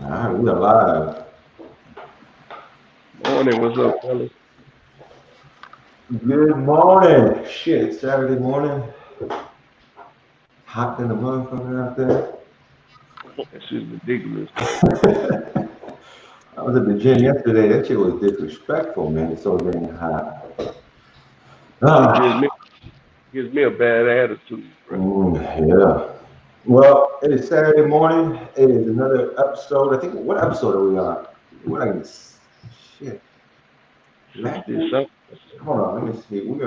All right, we are live. Morning, what's up, fellas? Good morning. Shit, Saturday morning. Hot than a motherfucker out there. That shit's ridiculous. I was at the gym yesterday. That shit was disrespectful, man. It's so dang hot. It gives Ah, me gives me a bad attitude, bro. yeah. Well, it is Saturday morning. It is another episode. I think, what episode are we on? What I can, shit. Last 60 week? something. Hold on, let me see. We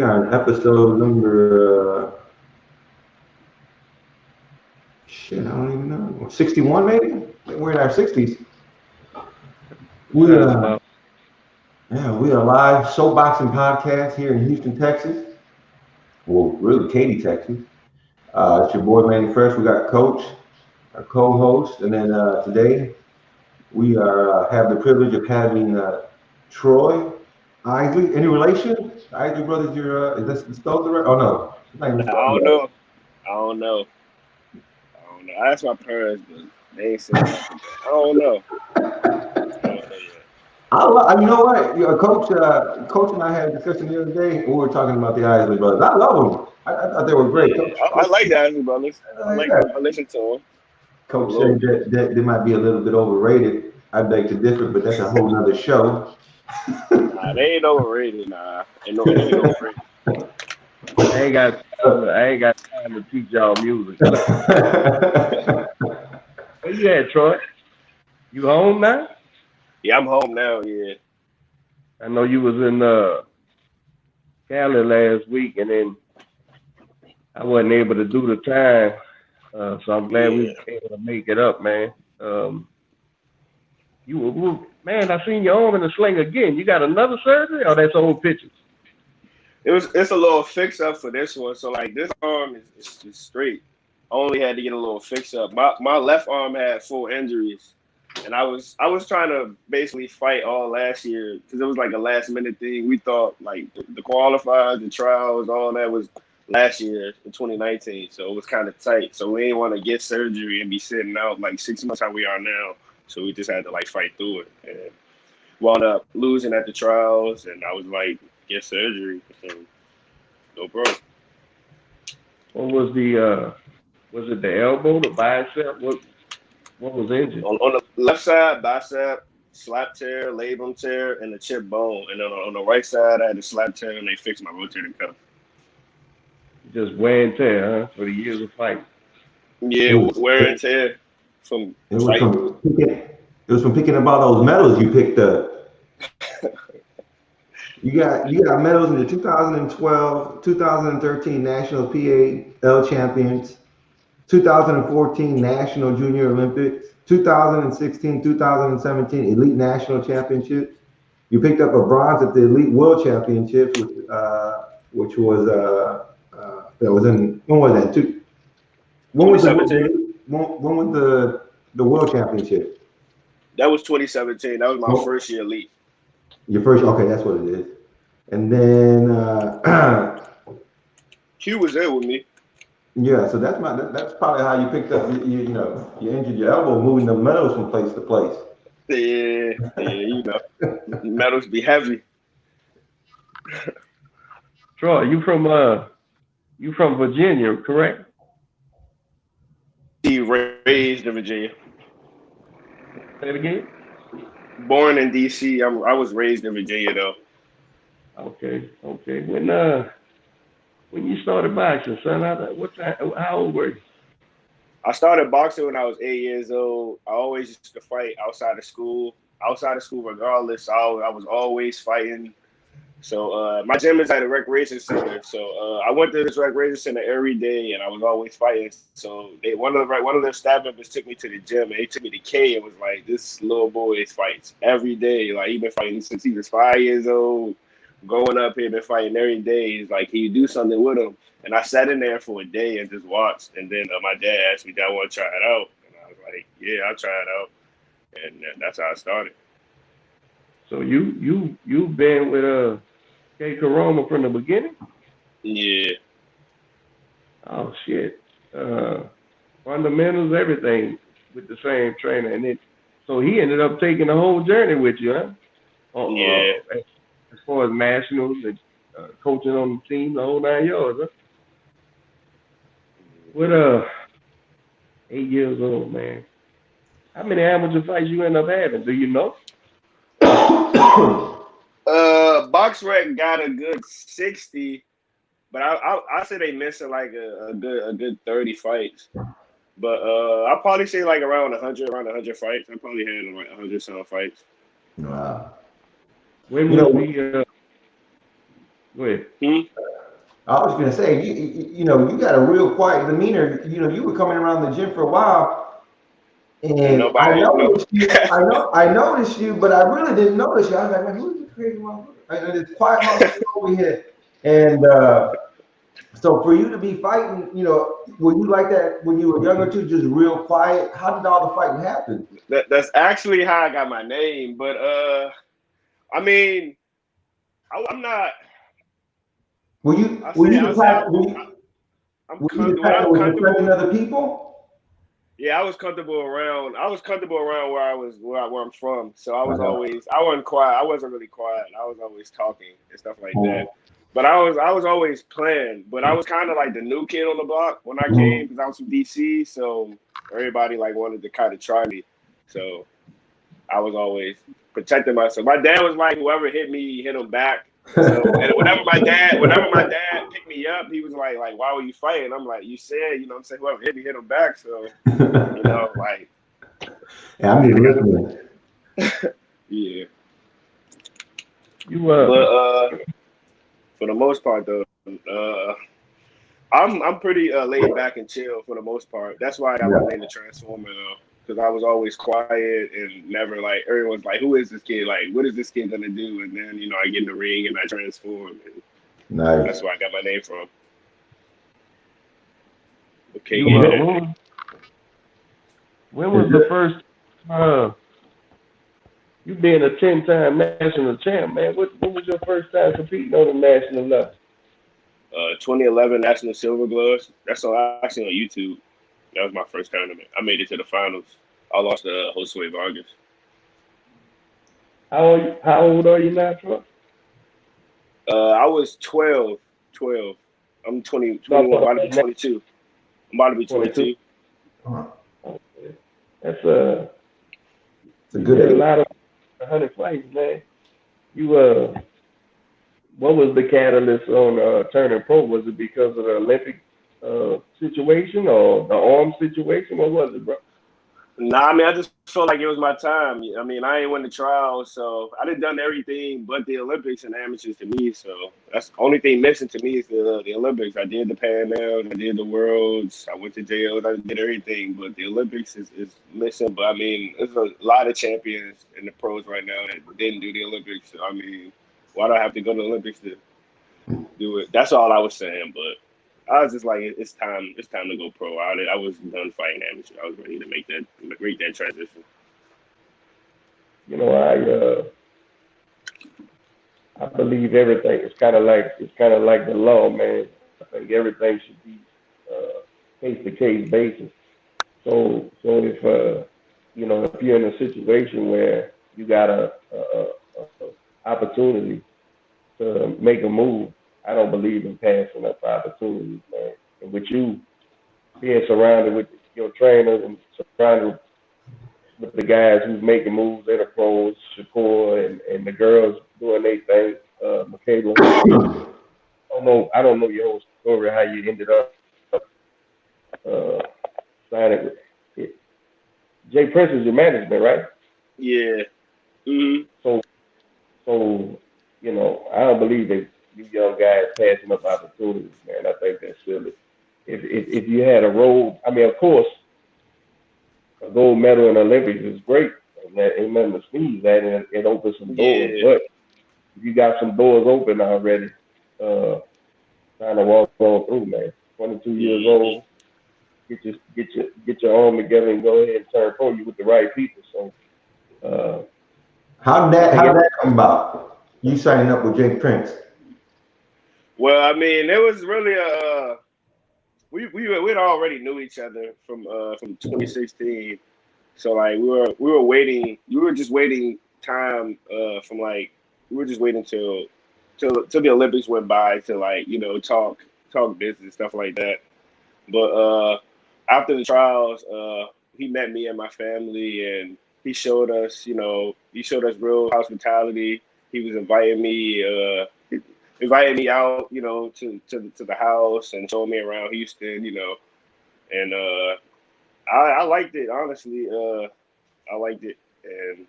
are on episode number, shit, I don't even know. 61 maybe? We're in our 60s. We Sounds are, about yeah, we are live Soapboxing podcast here in Houston, Texas. Well, really, Katy, Texas. It's your boy Manny Fresh. We got Coach, our co-host, and then today we are have the privilege of having Troy Isley. Any relation? Isley brothers, your is this spelled right? Oh no, it's not even Nah, spelled I don't right. know. I don't know. I don't know. I asked my parents, but they ain't saying nothing. But I don't know. I don't know yet. You know what? Coach and I had a discussion the other day. We were talking about the Isley brothers. I love them. I thought they were great. Yeah, I like the Isley brothers. I like Yeah. them. I listen to them a Coach little said bit. that they might be a little bit overrated. I beg to differ, but that's a whole nother show. Nah, they ain't overrated. Nah, ain't no, they ain't overrated. I ain't got time to teach y'all music. Where you at, Troy? You home now? Yeah, I'm home now. Yeah, I know you was in Cali last week, and then I wasn't able to do the time. So I'm glad we yeah. was able to make it up, man. Um, man, I seen your arm in the sling again. You got another surgery, or that's old pictures? It's a little fix up for this one. So like this arm is straight. I only had to get a little fix up. My left arm had full injuries, and I was trying to basically fight all last year because it was like a last minute thing. We thought like the qualifiers, the trials, all that was last year in 2019, so it was kind of tight. So we didn't want to get surgery and be sitting out like 6 months how we are now. So we just had to like fight through it, and wound up losing at the trials, and I was like get surgery. So no problem. What was was it the elbow, the bicep? What was injured? On the left side, bicep, slap tear, labrum tear, and the chip bone. And then on the right side, I had the slap tear, and they fixed my rotator cuff. Just wear and tear, huh? For the years of fighting. It Yeah, was wear and tear from it was fighting. from picking up all those medals you picked up. You got medals in the 2012, 2013 National PAL Champions, 2014 National Junior Olympics, 2016, 2017 Elite National Championships. You picked up a bronze at the Elite World Championships, which was that was in when was that? When was the 2017. when was the World Championship? That was 2017. That was my Oh, first year elite. your first. Okay, that's what it is. And then Q was there with me. yeah, so that's probably how you picked up you injured your elbow moving the medals from place to place. Yeah, yeah, medals be heavy. Troy, you from Virginia, correct? He raised in Virginia, Say it again. born in DC. I was raised in Virginia though. Okay, okay. When you started boxing, son, how old were you? I started boxing when I was 8 years old. I always used to fight outside of school. Outside of school, regardless, I was always fighting. So my gym is at a recreation center. So I went to this recreation center every day, and I was always fighting. So one of their staff members took me to the gym, and they took me to K and was like, "This little boy fights every day. Like he been fighting since he was 5 years old. Growing up, he been fighting every day. He's like, can you do something with him?" And I sat in there for a day and just watched. And then my dad asked me, "Do I want to try it out?" And I was like, "Yeah, I'll try it out." And that's how I started. So you been with K Corona from the beginning? Yeah. Oh shit. Uh Fundamentals, everything. with the same trainer, and then so he ended up taking the whole journey with you, huh? Yeah. As far as nationals and coaching on the team, the whole 9 yards, huh? With 8 years old, man. How many amateur fights you end up having? Do you know? BoxRec got a good 60, but I say they missing like a good 30 fights. But I'll probably say like around 100 fights. I probably had like 100 some fights. Wow. When You was know, the go ahead. I was gonna say, you know, you got a real quiet demeanor. You know, you were coming around the gym for a while, And and I nobody, no. noticed you. I noticed you, but I really didn't notice you. I was like, man, who's this crazy motherfucker? And this quiet motherfucker over here. And so for you to be fighting, you know, were you like that when you were younger too, just real quiet? How did all the fighting happen? That's actually how I got my name. But I mean, I'm not. Were you I were say you I the say type? I'm Were you the when type I'm that was comfortable. defending other people? Yeah, I was comfortable around. I was comfortable around where I'm from. So I was Uh-huh. always. I wasn't quiet. I wasn't really quiet. I was always talking and stuff like that. But I was always playing. But I was kind of like the new kid on the block when I came because I was from DC. So everybody like wanted to kind of try me. So I was always protecting myself. My dad was like, whoever hit me, hit him back. So and whenever my dad picked me up, he was like, why were you fighting? I'm like, you said, you know what I'm saying, whoever hit me, hit him back. So, you know, like Yeah, I'm just I got listening. yeah. You But for the most part though, I'm pretty laid back and chill for the most part. That's why I got my Yeah. name the Transformer though. Because I was always quiet and never like everyone's like, who is this kid? Like, what is this kid gonna do? And then, you know, I get in the ring and I transform and Nice. that's where I got my name from. Okay, you yeah. when was the first you being a 10-time national champ, man? What was your first time competing on the national level? 2011 National Silver Gloves. That's actually on YouTube. That was my first tournament. I made it to the finals. I lost to Josue Vargas. How old are you now, Troy? I was 12. 12. I'm 20, No, I'm 21, talking about to be about 22. I'm about to be 22. 22. Uh-huh. Okay. That's It's a you good did a age. lot of 100 fights, man. You what was the catalyst on turning pro? Was it because of the Olympic situation or the arm situation? What was it, bro? Nah, I mean, I just felt like it was my time. I mean, I ain't win the trials, so I done everything but the Olympics and amateurs to me. So that's the only thing missing to me is the Olympics. I did the Pan Ams, I did the Worlds, I went to jails, I did everything, but the Olympics is missing. But I mean, there's a lot of champions in the pros right now that didn't do the Olympics. So I mean, why do I have to go to the Olympics to do it? That's all I was saying, but. I was just like, it's time. It's time to go pro. I was done fighting amateur. I was ready to make that transition. You know, I believe everything is kind of like the law, man. I think everything should be case to case basis. So if if you're in a situation where you got a opportunity to make a move, I don't believe in passing up opportunities, man. And with you being surrounded with your trainers and surrounded with the guys who's making moves, they're the pros, Shakur and the girls doing their thing, Michaela. I don't know your whole story, how you ended up uh, signing with it. Jay Prince is your management, right? Yeah. Hmm. So I don't believe that you young guys passing up opportunities, man. I think that's silly. If you had a role, I mean, of course, a gold medal in the Olympics is great, and that ain't nothing to sneeze at, and it opens some doors. Yeah. But if you got some doors open already, uh, trying to walk on through, man. 22 years Hmm. old, get your arm together and go ahead and turn pro. You with the right people. So How did I that think how did that come about? You signing up with Jake Prince? Well, I mean, it was really we'd already knew each other from 2016. So like we were waiting. We were just waiting time from like we were just waiting till the Olympics went by to like talk business stuff like that. But after the trials, he met me and my family, and he showed us, he showed us real hospitality. He was inviting me out, to the house and showing me around Houston, and I liked it honestly. I liked it, and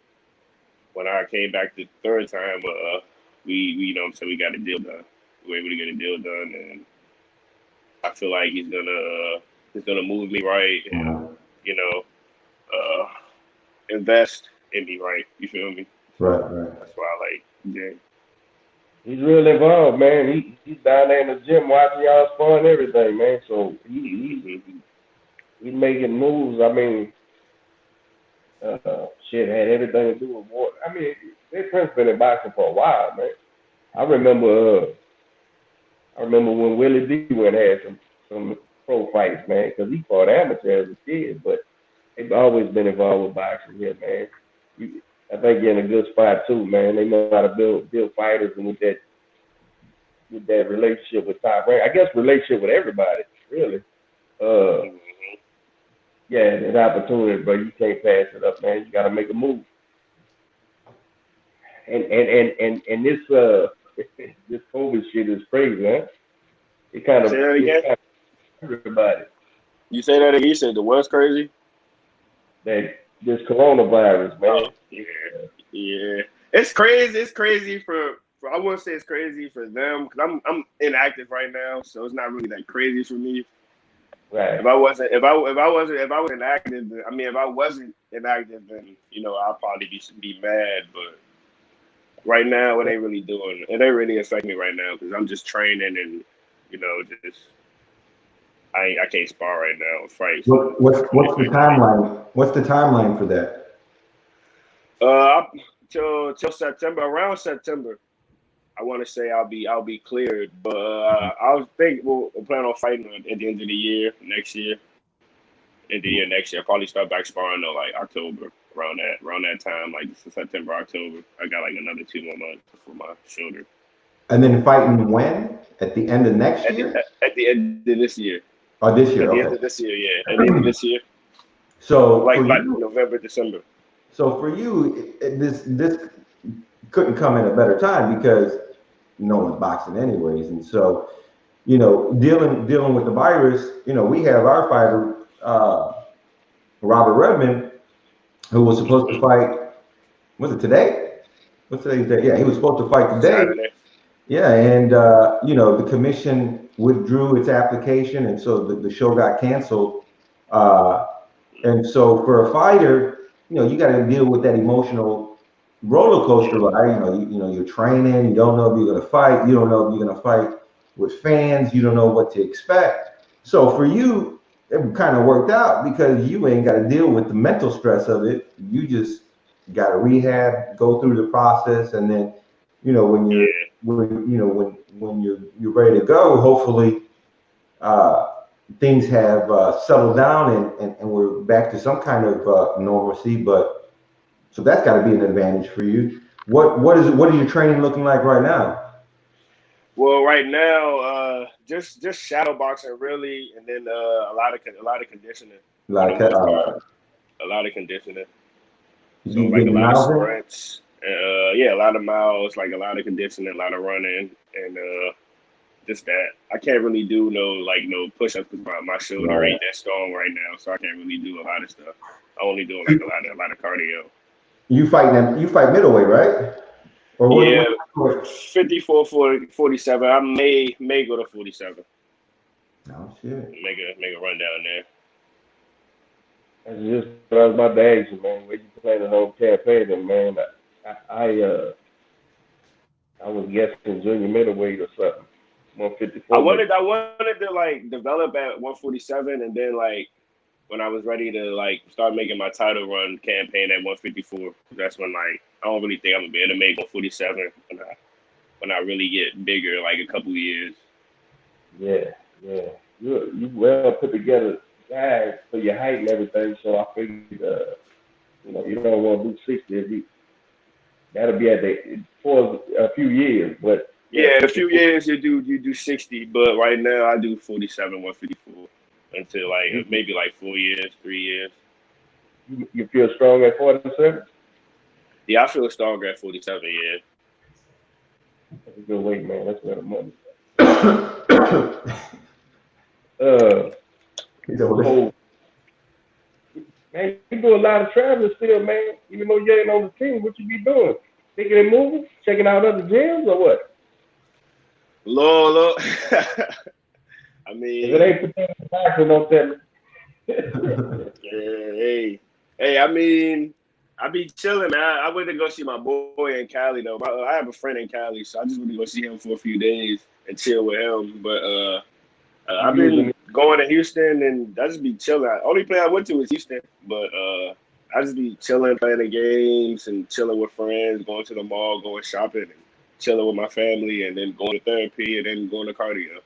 when I came back the third time, so we got a deal done. We were able to get a deal done, and I feel like he's gonna move me right, and you know, uh, invest in me right. You feel me? So Right. that's why I like Jay. He's real involved, man. He's down there in the gym watching y'all spar and everything, man. So he's making moves. I mean, shit had everything to do with water. I mean, their Prince been in boxing for a while, man. I remember when Willie D went had some pro fights, man, because he fought amateur as a kid, but they've always been involved with boxing here, man. I think you're in a good spot too, man. They know how to build fighters, and with that relationship with Top Rank, I guess relationship with everybody, really. Yeah, that opportunity, but you can't pass it up, man. You got to make a move. And this this COVID shit is crazy, man. It kind of Say that again. Everybody. You say that again. You said the what's crazy? That this coronavirus, man. Oh, yeah. It's crazy. It's crazy for I wouldn't say it's crazy for them because I'm inactive right now, so it's not really that crazy for me. Right. If I wasn't inactive, if I wasn't inactive, then I'll probably be mad. But right now, it ain't really affect me right now because I'm just training and just I can't spar right now or fight. What's the timeline? What's the timeline for that? Till September, around September. I want to say I'll be cleared, but I think we'll plan on fighting at the end of the year next year. End of the year next year, I'll probably start back sparring though, like October, around that time, like September, October. I got like another 2 more months for my shoulder. And then fighting when? At the end of next year? At the end of this year. Oh, this year. At the Okay. end of this year, yeah. At the end of this year. So like for you, November, December. So for you, this couldn't come at a better time because no one's boxing anyways, and so dealing with the virus. We have our fighter Robert Redmond, who was supposed to fight. Was it today? What's today's date? Yeah, he was supposed to fight today. Saturday. Yeah, and the commission withdrew its application, and so the show got canceled. And so for a fighter, you got to deal with that emotional roller coaster ride. You're training, you don't know if you're gonna fight, you don't know if you're gonna fight with fans, you don't know what to expect. So for you, it kind of worked out because you ain't got to deal with the mental stress of it. You just got to rehab, go through the process, and then when you're ready to go, hopefully things have settled down and we're back to some kind of normalcy. But so that's got to be an advantage for you. What is your training looking like right now? Well, right now, just shadow boxing really, and then a lot of conditioning. Like A lot of conditioning. So you like a getting lot of miles in? sprints. A lot of miles, like a lot of conditioning, a lot of running, and just that. I can't really do no push-ups because my shoulder ain't that strong right now, so I can't really do a lot of stuff. I only do like a lot of cardio. You fight middleweight, right? Or what 54, 47. I may go to 47. Oh shit. Make a run down there. That's just what I was about to ask you, man. Where you planning on campaigning, man? I was guessing junior middleweight or something. 154. I wanted to like develop at 147, and then like when I was ready to like start making my title run campaign at 154. That's when like I don't really think I'm gonna be able to make 147 when I really get bigger, like a couple years. Yeah. You well put together guys for your height and everything. So I figured You don't want to do 60. That'll be for a few years, but yeah, in a few years you do 60, but right now I do 47, 154 until maybe 4 years, 3 years. You feel strong at 47? Yeah, I feel stronger at 47. Yeah. That's a good weight, man. That's where the money. So, man, you do a lot of traveling still, man. Even though you ain't on the team, what you be doing? Thinking and moving, checking out other gyms, or what? Lord. I mean, if it ain't for boxing, don't tell me. Hey. I mean, I be chilling, man. I went to go see my boy in Cali though. I have a friend in Cali, so I just went to go see him for a few days and chill with him. But I've been going to Houston and I just be chilling. Only place I went to was Houston, but I just be chilling, playing the games and chilling with friends, going to the mall, going shopping, and chilling with my family, and then going to therapy, and then going to cardio.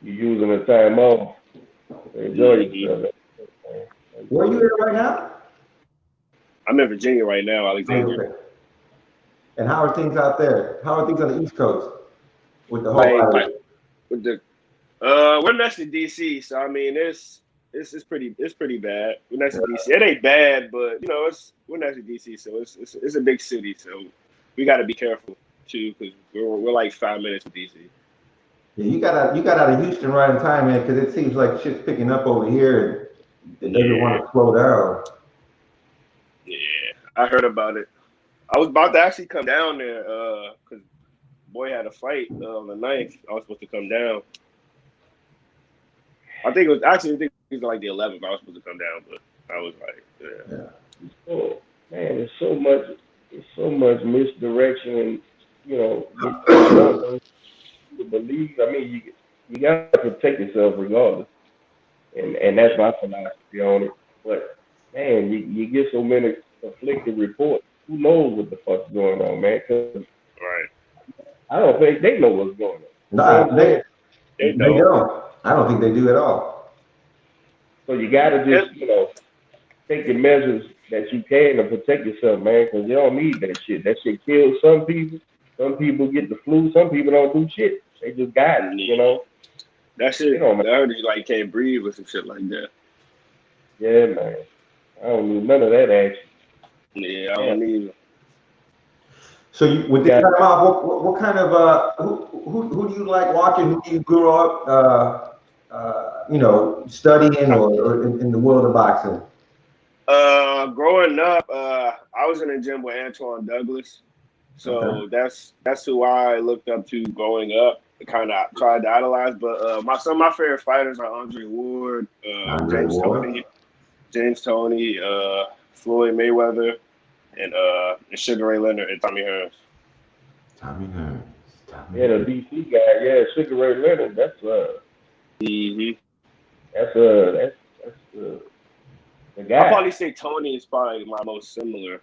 You using the time off. Enjoy yourself. Where are you at right now? I'm in Virginia right now, Alexandria. Okay. And how are things out there? How are things on the East Coast with the whole with the we're next to DC, so I mean it's pretty bad. We're next to DC. It ain't bad, but we're next to DC, so it's a big city, so we got to be careful too, because we're like 5 minutes from DC. Yeah, you got out of Houston right in time, man, because it seems like shit's picking up over here, and it doesn't want to slow down. Yeah, I heard about it. I was about to actually come down there because boy had a fight on the 9th. I was supposed to come down. I think it was like the 11th. I was supposed to come down, but I was like, yeah. Oh, man, there's so much misdirection, and you don't know to believe. I mean, you got to protect yourself regardless, and that's my philosophy on it. But man, you get so many conflicting reports. Who knows what the fuck's going on, man? Cause I don't think they know what's going on. Nah, they don't. I don't think they do at all. So you got to just, take the measures that you can to protect yourself, man, because you don't need that shit. That shit kills some people. Some people get the flu. Some people don't do shit. They just got it, That shit, I heard you can't breathe or some shit like that. Yeah, man. I don't need none of that action. Yeah, I don't either. So with the time off, what kind of who do you like watching? Who do you grew up studying or in the world of boxing? Growing up, I was in the gym with Antoine Douglas, so that's who I looked up to growing up. Kind of tried to idolize, but some of my favorite fighters are Andre Ward, James Toney, Floyd Mayweather, and Sugar Ray Leonard and Tommy Hearns. Yeah, the DC guy. Yeah, Sugar Ray Leonard. That's the guy. I'll probably say Tony is probably my most similar.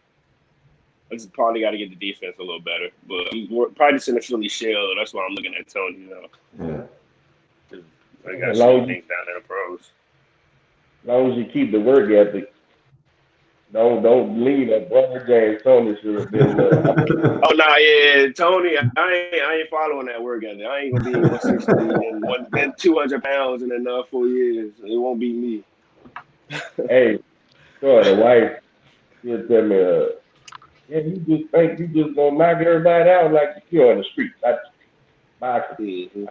I just probably got to get the defense a little better, but we're probably just in the Philly shell. That's why I'm looking at Tony. Yeah. I got some things down in the pros. As long as you keep the work ethic. Don't lean on brother James Tony should have been. Oh no, yeah, Tony. I ain't following that work ethic. I ain't gonna be 160 and 200 pounds in enough 4 years. It won't be me. Hey, the wife, she'll tell me, yeah, you just think you just gonna knock everybody out like you're on the street. Boxing.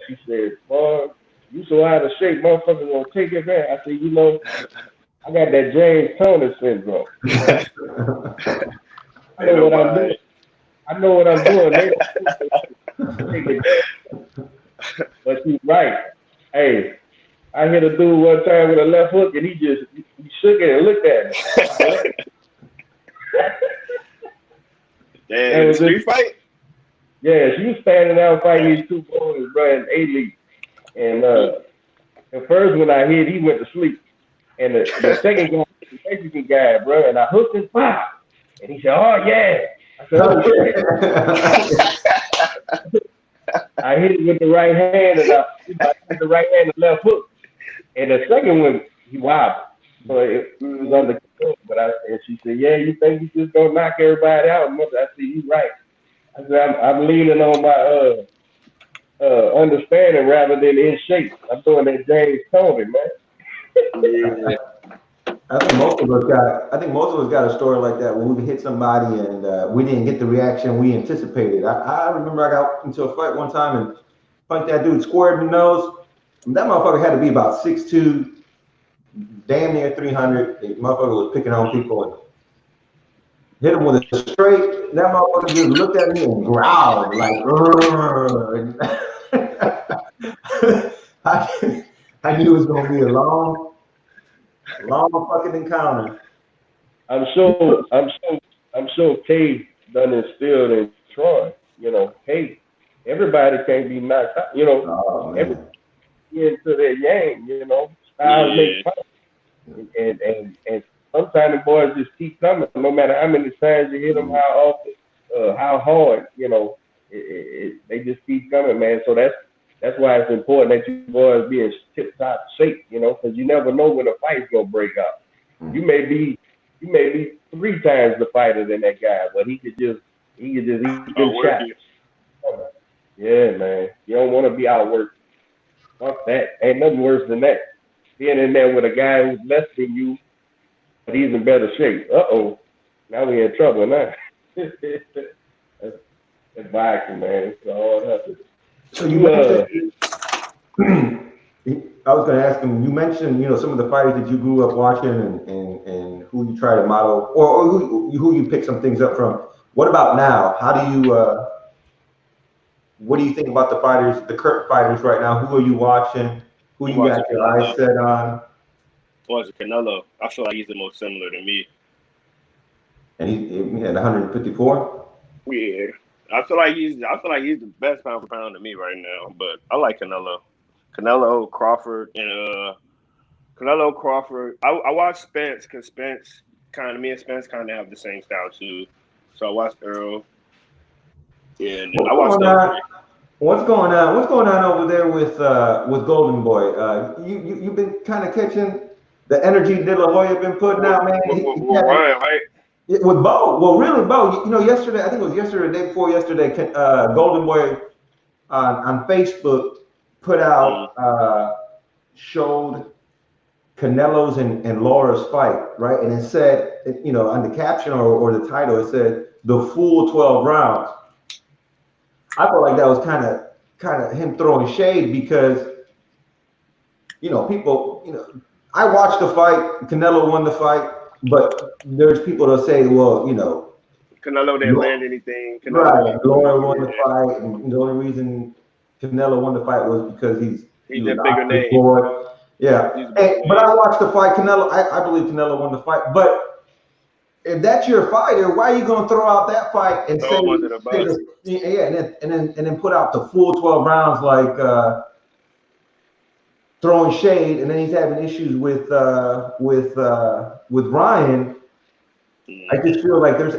She said, boy, you so out of shape, motherfucker gonna take it back. I said, I got that James Tony syndrome. I know what I'm doing. I know what I'm doing. But she's right. Hey, I hit a dude one time with a left hook, and he shook it and looked at me. Damn, street fight? Yeah, she was standing out fighting these two boys, bro, in A-League. And the first one I hit, he went to sleep. And the second guy, the Mexican guy, bro, and I hooked his pop. And he said, oh, yeah. I said, oh, shit. I hit it with the right hand, and I hit the right hand and left hook. And the second one, he wobbled. So it was under control. But and she said, "Yeah, you think you just gonna knock everybody out?" I said, "You right." I said, "I'm leaning on my understanding rather than in shape. I'm doing that James Tony, man." Yeah. I think most of us got. I think most of us got a story like that when we hit somebody and we didn't get the reaction we anticipated. I remember I got into a fight one time and punched that dude square in the nose. That motherfucker had to be about 6'2", damn near 300. The motherfucker was picking on people and hit him with a straight. That motherfucker just looked at me and growled like, I, I knew it was gonna be a long, long fucking encounter. I'm sure, I'm sure, I'm sure Kay done instilled in Troy. Hey, everybody can't be knocked out. Oh Everybody man. into their game. Styles make Yeah. fight, and sometimes the boys just keep coming, no matter how many times you hit them, how often, how hard. They just keep coming, man. So that's why it's important that you boys be in tip top shape. Because you never know when a fight's gonna break out. You may be you may be 3 times the fighter than that guy, but he could just eat them Work shots. it. Yeah, man. You don't want to be outworked. Fuck that. Ain't nothing worse than that. Being in there with a guy who's less than you, but he's in better shape. Now we in trouble now. that's, that's boxing, man. It's a hard hustle. So you You mentioned. I was going to ask him. You mentioned, some of the fighters that you grew up watching and who you try to model, or who you pick some things up from. What about now? How do you? What do you think about the fighters, the current fighters right now? Who are you watching? Who I'm you got watching your eyes Canelo. set on? Watching Canelo. I feel like he's the most similar to me. And he had 154. Yeah. I feel like he's the best pound for pound to me right now. But I like Canelo. Canelo, Crawford, and Canelo Crawford. I watched Spence because me and Spence kind of have the same style too. So I watched Earl. Yeah, and then I What's watched going those on? three. What's going on? What's going on over there with Golden Boy? You've been kind of catching the energy De La Hoya been putting With, out, man. with, with, He with had Ryan, right? with Bo. Well, really, Bo. Yesterday, I think it was yesterday, the day before yesterday. Golden Boy on Facebook put Mm. out showed Canelo's and Laura's fight, right? And it said, on the caption or the title, it said the full 12 rounds. I felt like that was kind of him throwing shade because people, I watched the fight. Canelo won the fight, but there's people that say, well, Canelo didn't land anything. Canelo right, didn't do Laura it. won the Yeah. fight, and the only reason Canelo won the fight was because he He's was a bigger Oscar's name. boy. Yeah, He's a bigger but name. I watched the fight. I believe Canelo won the fight. But if that's your fighter, why are you going to throw out that fight and Throw him under the say bus. yeah, and then put out the full 12 rounds like throwing shade, and then he's having issues with Ryan. I Mm. just feel like there's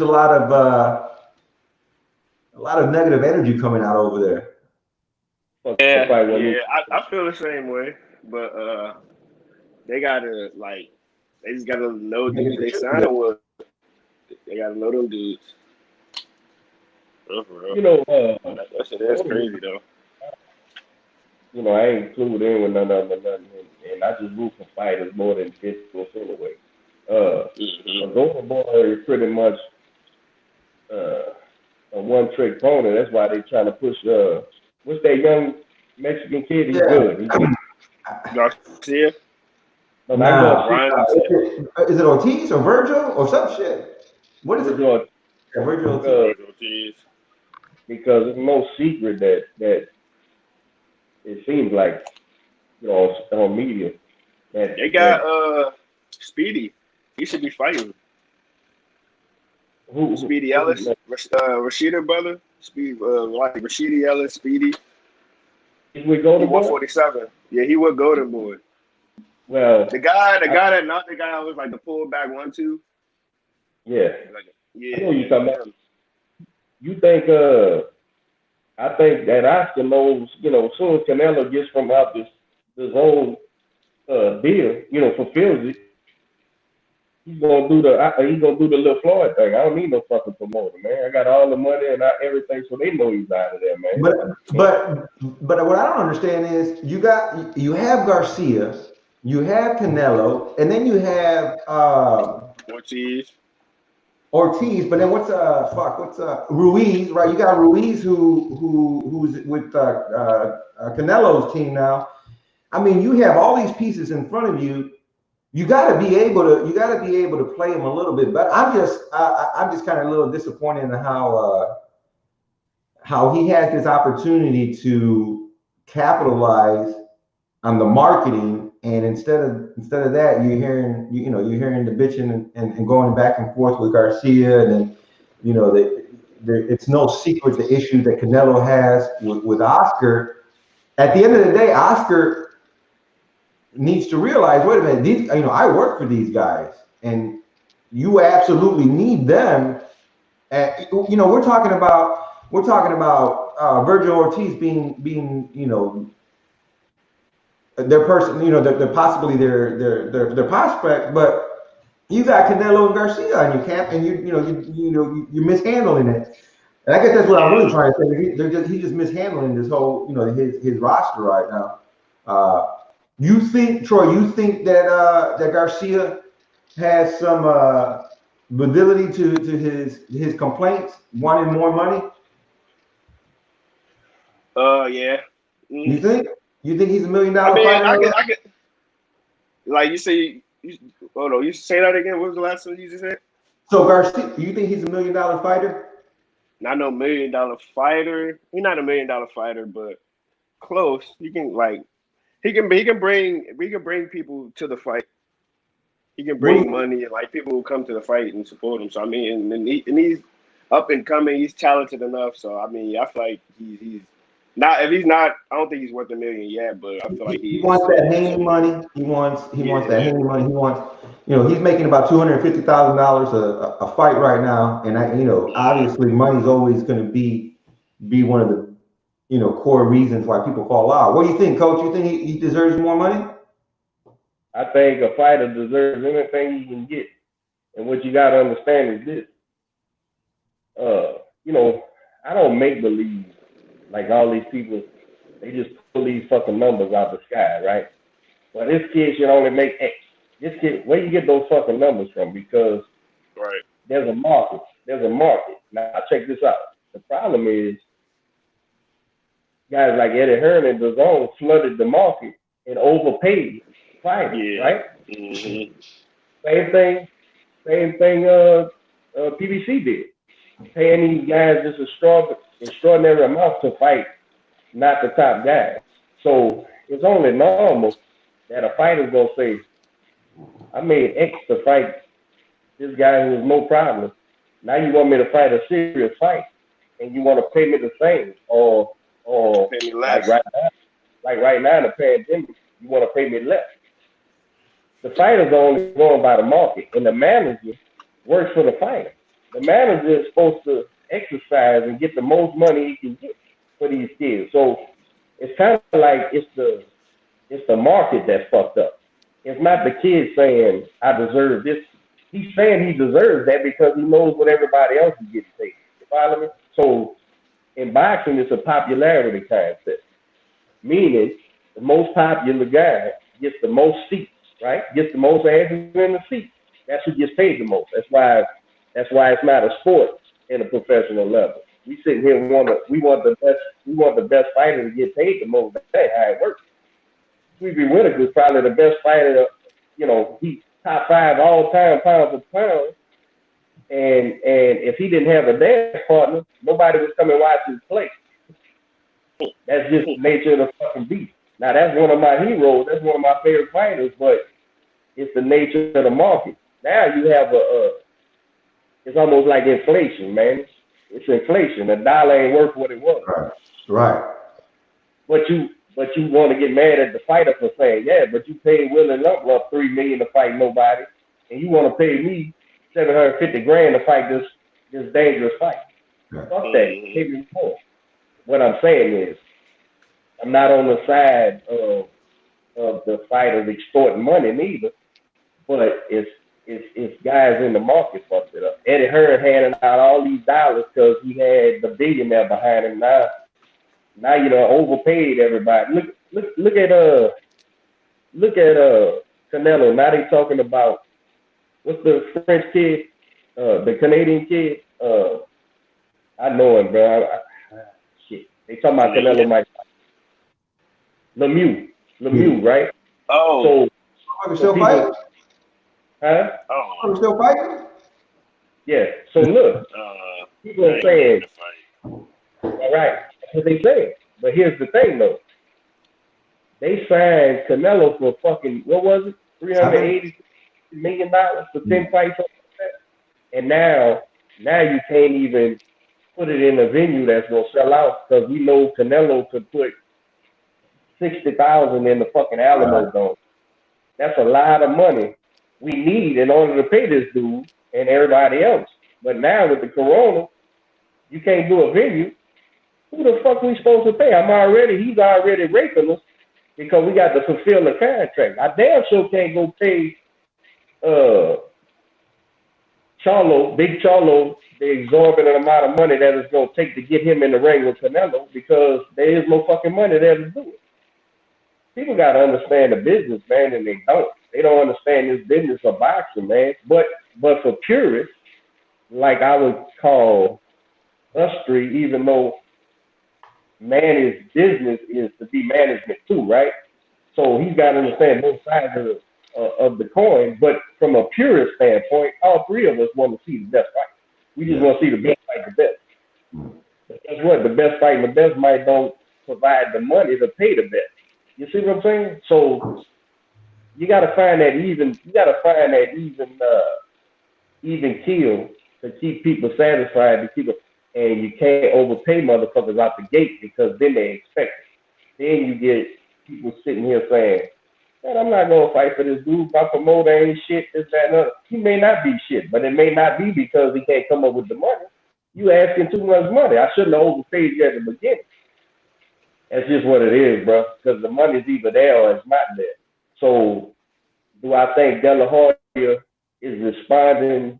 a lot of negative energy coming out over there. fuck the Yeah, fight when yeah. you I feel the same way, but they gotta like they just gotta know They get dudes the they truth of it. signing with. They gotta know them dudes. For real. you know That shit is crazy though. I ain't clued in with nothing, and I just root for fighters more than business anyway. Mm-hmm. A Golden Boy is pretty much uh, a one-trick pony. That's why they trying to push. What's that young Mexican kid? He's Yeah. good. He's good. Garcia, No, not Nah. Garcia. Ryan Garcia, Is it Ortiz or Virgil or some shit? What is it? Virgil, Yeah, Virgil Ortiz. because Virgil Ortiz. because it's no secret that it seems like on media that They got that Speedy. He should be fighting. who Speedy what's his Ellis, name? Rashida brother. Like Rashidi Ellis, Speedy. He's with He Golden Boy. 147. Yeah, he was Golden Boy. Well, The guy I, that knocked the guy out was like the pullback 1-2. yeah, Like, I know yeah, you're talking about. You think I think that Oscar knows, as soon as Canelo gets from out this whole deal, fulfills it, he's gonna do the little Floyd thing. I don't need no fucking promoter, man. I got all the money and everything, so they know he's out of there, man. But what I don't understand is you have Garcia, you have Canelo, and then you have Ortiz, but then what's Ruiz, right? You got Ruiz who's with Canelo's team now. I mean, you have all these pieces in front of you. You got to be able to play them a little bit better. I'm just kind of a little disappointed in how he has this opportunity to capitalize on the marketing, and instead of that, you're hearing the bitching and going back and forth with Garcia, and then it's no secret the issue that Canelo has with Oscar. At the end of the day, Oscar needs to realize, wait a minute, I work for these guys, and you absolutely need them. We're talking about Virgil Ortiz being their person, they're possibly their prospect, but you got Canelo and Garcia on your camp, and you're mishandling it. And I guess that's what I'm really trying to say. He's just mishandling this whole his roster right now. You think, Troy? You think that Garcia has some validity to his complaints, wanting more money? Yeah. Mm-hmm. You think he's $1 million fighter? I could, like you say. Hold on, you say that again. What was the last one you just said? So Garcia, you think he's $1 million fighter? Not no $1 million fighter. He's not a $1 million fighter, but close. He can bring people to the fight. He can bring money, and like people who come to the fight and support him. So I mean, and he's up and coming. He's talented enough. So I mean, I feel like he's not. If he's not, I don't think he's worth $1 million yet. But I feel like he wants that Haney money. He wants that Haney money. He wants. He's making about $250,000 a fight right now, and obviously money's always going to be one of the core reasons why people fall out. What do you think, Coach? You think he deserves more money? I think a fighter deserves anything he can get. And what you got to understand is this. I don't make believe like all these people. They just pull these fucking numbers out the sky, right? Well, this kid should only make X. This kid, where you get those fucking numbers from? Because there's a market. There's a market. Now, check this out. The problem is guys like Eddie Hearn and DAZN flooded the market and overpaid fighters, right? Mm-hmm. Same thing. PBC did, paying these guys just extraordinary amounts to fight, not the top guys. So it's only normal that a fighter's gonna say, "I made X to fight this guy who was no problem. Now you want me to fight a serious fight, and you want to pay me the same, or pay me less. Like right now in the pandemic, you want to pay me less." The fighters are only going by the market, and the manager works for the fighter. The manager is supposed to exercise and get the most money he can get for these kids. So it's kind of like it's the market that's fucked up. It's not the kid saying, "I deserve this." He's saying he deserves that because he knows what everybody else is getting paid. You follow me? So in boxing, it's a popularity concept, meaning the most popular guy gets the most seats, right? Gets the most asses in the seat. That's who gets paid the most. That's why it's not a sport in a professional level. We sitting here we want the best fighter to get paid the most. That's how it works. Sweepy Whitaker is probably the best fighter. He's top 5 all time, pound for pound. And if he didn't have a dance partner, nobody was coming watch his play. That's just the nature of the fucking beast. Now that's one of my heroes. That's one of my favorite fighters, but it's the nature of the market. Now you have it's almost like inflation, man. It's inflation. The dollar ain't worth what it was. Right. But you want to get mad at the fighter for saying, yeah, but you paid Willie Lump $3 million to fight nobody, and you want to pay me $750,000 to fight this dangerous fight. Fuck that. Pay me more. What I'm saying is, I'm not on the side of of the fighters extorting money neither, but it's guys in the market fucked it up. Eddie Hearn handing out all these dollars because he had the billionaire behind him. Now you know overpaid everybody. Look at Canelo. Now they talking about what's the French kid, the Canadian kid. I know him, bro. Shit, they talking about Canelo might Lemieux, right? Oh, So still fighting? Huh? Oh, Still fighting? Yeah. So look, people are saying, all right, that's what they say. But here's the thing, though. They signed Canelo for fucking, what was it? $380 million for 10 fights. And now you can't even put it in a venue that's going to sell out because we know Canelo could put 60,000 in the fucking Alamo Dome. That's a lot of money we need in order to pay this dude and everybody else. But now with the corona, you can't do a venue. Who the fuck we supposed to pay? He's already raping us because we got to fulfill the contract. I damn sure can't go pay Big Charlo, the exorbitant amount of money that it's going to take to get him in the ring with Canelo because there is no fucking money there to do it. People got to understand the business, man, and they don't. They don't understand this business of boxing, man. But for purists, like I would call us three, even though managed business is to be management too, right? So he's got to understand both sides of the coin. But from a purist standpoint, all three of us want to see the best fight. We just want to see the best fight the best. But guess what? The best fight and the best might don't provide the money to pay the best. You see what I'm saying? So you got to find that even. You got to find that even keel to keep people satisfied. To keep it, and you can't overpay motherfuckers out the gate because then they expect it. Then you get people sitting here saying, "Man, I'm not gonna fight for this dude. My promoter ain't shit. This, that, and other." He may not be shit, but it may not be because he can't come up with the money. You asking too much money. I shouldn't have overpaid you at the beginning. That's just what it is, bro. Because the money's either there or it's not there. So, do I think De La Hoya is responding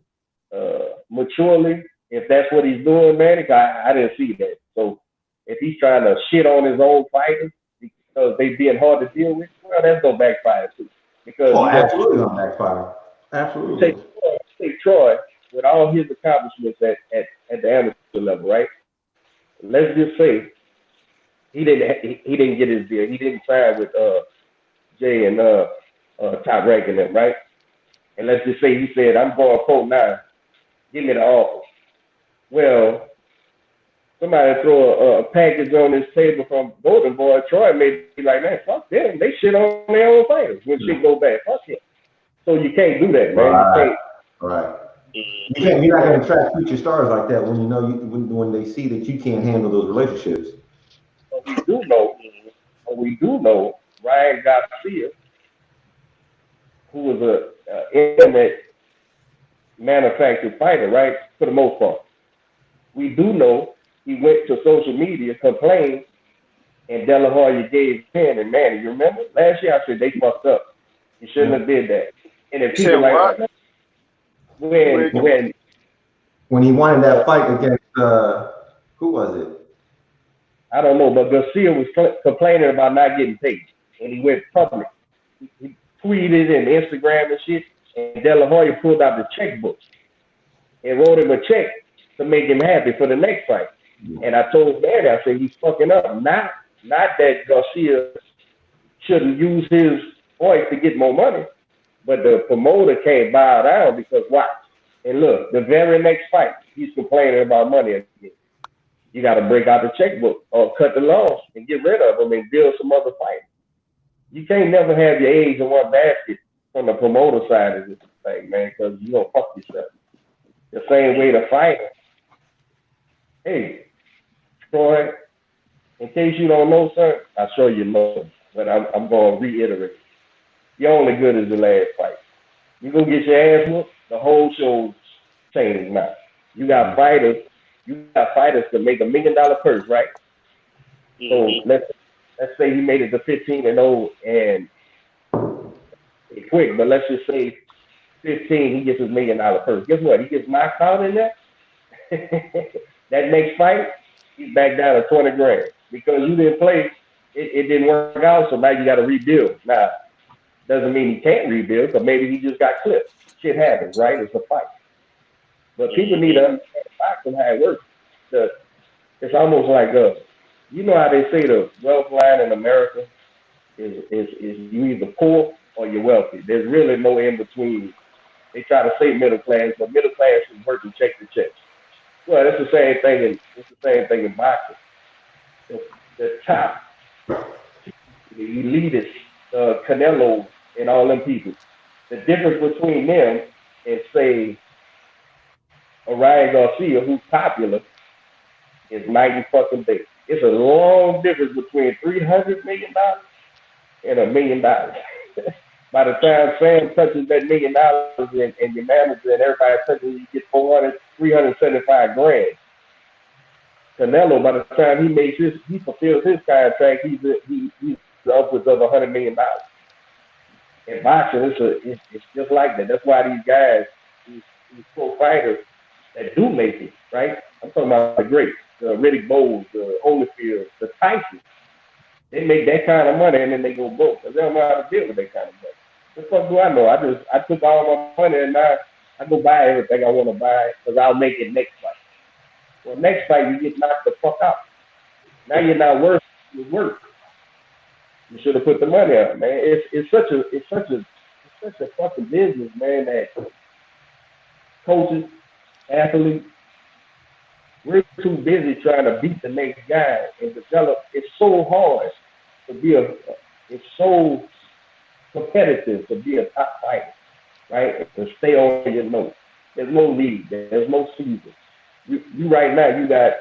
maturely? If that's what he's doing, man, I didn't see that. So, if he's trying to shit on his own fighters because they being hard to deal with, well, that's gonna backfire too. Because absolutely gonna backfire. Absolutely. Take Troy with all his accomplishments at the amateur level, right? Let's just say he didn't get his deal. He didn't sign with Jay and Top Rank and them, right? And let's just say he said, "I'm going pro now. Give me the offer." Well, somebody throw a package on his table from Golden Boy. Troy may be like, "Man, fuck them. They shit on their own fighters when shit go bad. Fuck it." So you can't do that, man. Right. You can't. Right. You're not going to attract future stars like that when you know when they see that you can't handle those relationships. But we do know Ryan Garcia, who was a internet manufactured fighter, right? For the most part. We do know he went to social media, complained, and De La Hoya gave 10. And man, you remember? Last year I said they fucked up. You shouldn't have did that. And if people like what? when he wanted that fight against who was it? I don't know, but Garcia was complaining about not getting paid, and he went public. He tweeted and Instagram and shit, and De La Hoya pulled out the checkbook and wrote him a check to make him happy for the next fight. And I told Danny, I said, he's fucking up. Not that Garcia shouldn't use his voice to get more money, but the promoter can't bow down because watch. And look, the very next fight, he's complaining about money again. You got to break out the checkbook or cut the loss and get rid of them and build some other fights. You can't never have your eggs in one basket from the promoter side of this thing, man, because you're going to fuck yourself. The same way the fighter. Hey, Troy, in case you don't know, sir, I'm sure you know, but I'm going to reiterate. You're only good as the last fight. You're going to get your ass whooped, the whole show changes now. You got fighters to make $1 million purse, right? So let's say he made it to 15-0 and quick, but let's just say 15, he gets his $1 million purse. Guess what? He gets knocked out in that. That next fight, he's back down to 20 grand because you didn't play. It didn't work out, so now you got to rebuild. Now, doesn't mean he can't rebuild, but maybe he just got clipped. Shit happens, right? It's a fight. But people need to understand boxing how it works. It's almost like you know how they say the wealth line in America is you either poor or you're wealthy. There's really no in between. They try to say middle class, but middle class is working check to check. Well, it's the same thing in boxing. The top, the elitists, Canelo and all them people. The difference between them and say Ryan Garcia, who's popular, is 90 fucking days. It's a long difference between $300 million and $1 million. By the time Sam touches that $1 million and your manager and everybody touches, you get 375 grand. Canelo, by the time he fulfills his contract, he's upwards of $100 million. In boxing, it's just like that. That's why these guys, these pro fighters that do make it, right? I'm talking about the greats, the Riddick Bowles, the Holyfield, the Tyson. They make that kind of money and then they go broke because they don't know how to deal with that kind of money. What the fuck do I know? I took all my money and now I go buy everything I want to buy because I'll make it next fight. Well, next fight you get knocked the fuck out. Now you're not worth your work. You should have put the money out, man. It's such a fucking business, man. That coaches, athletes, we're too busy trying to beat the next guy and develop. It's so hard to be it's so competitive to be a top fighter, right? To stay on your note. There's no league. There's no season. You right now, you got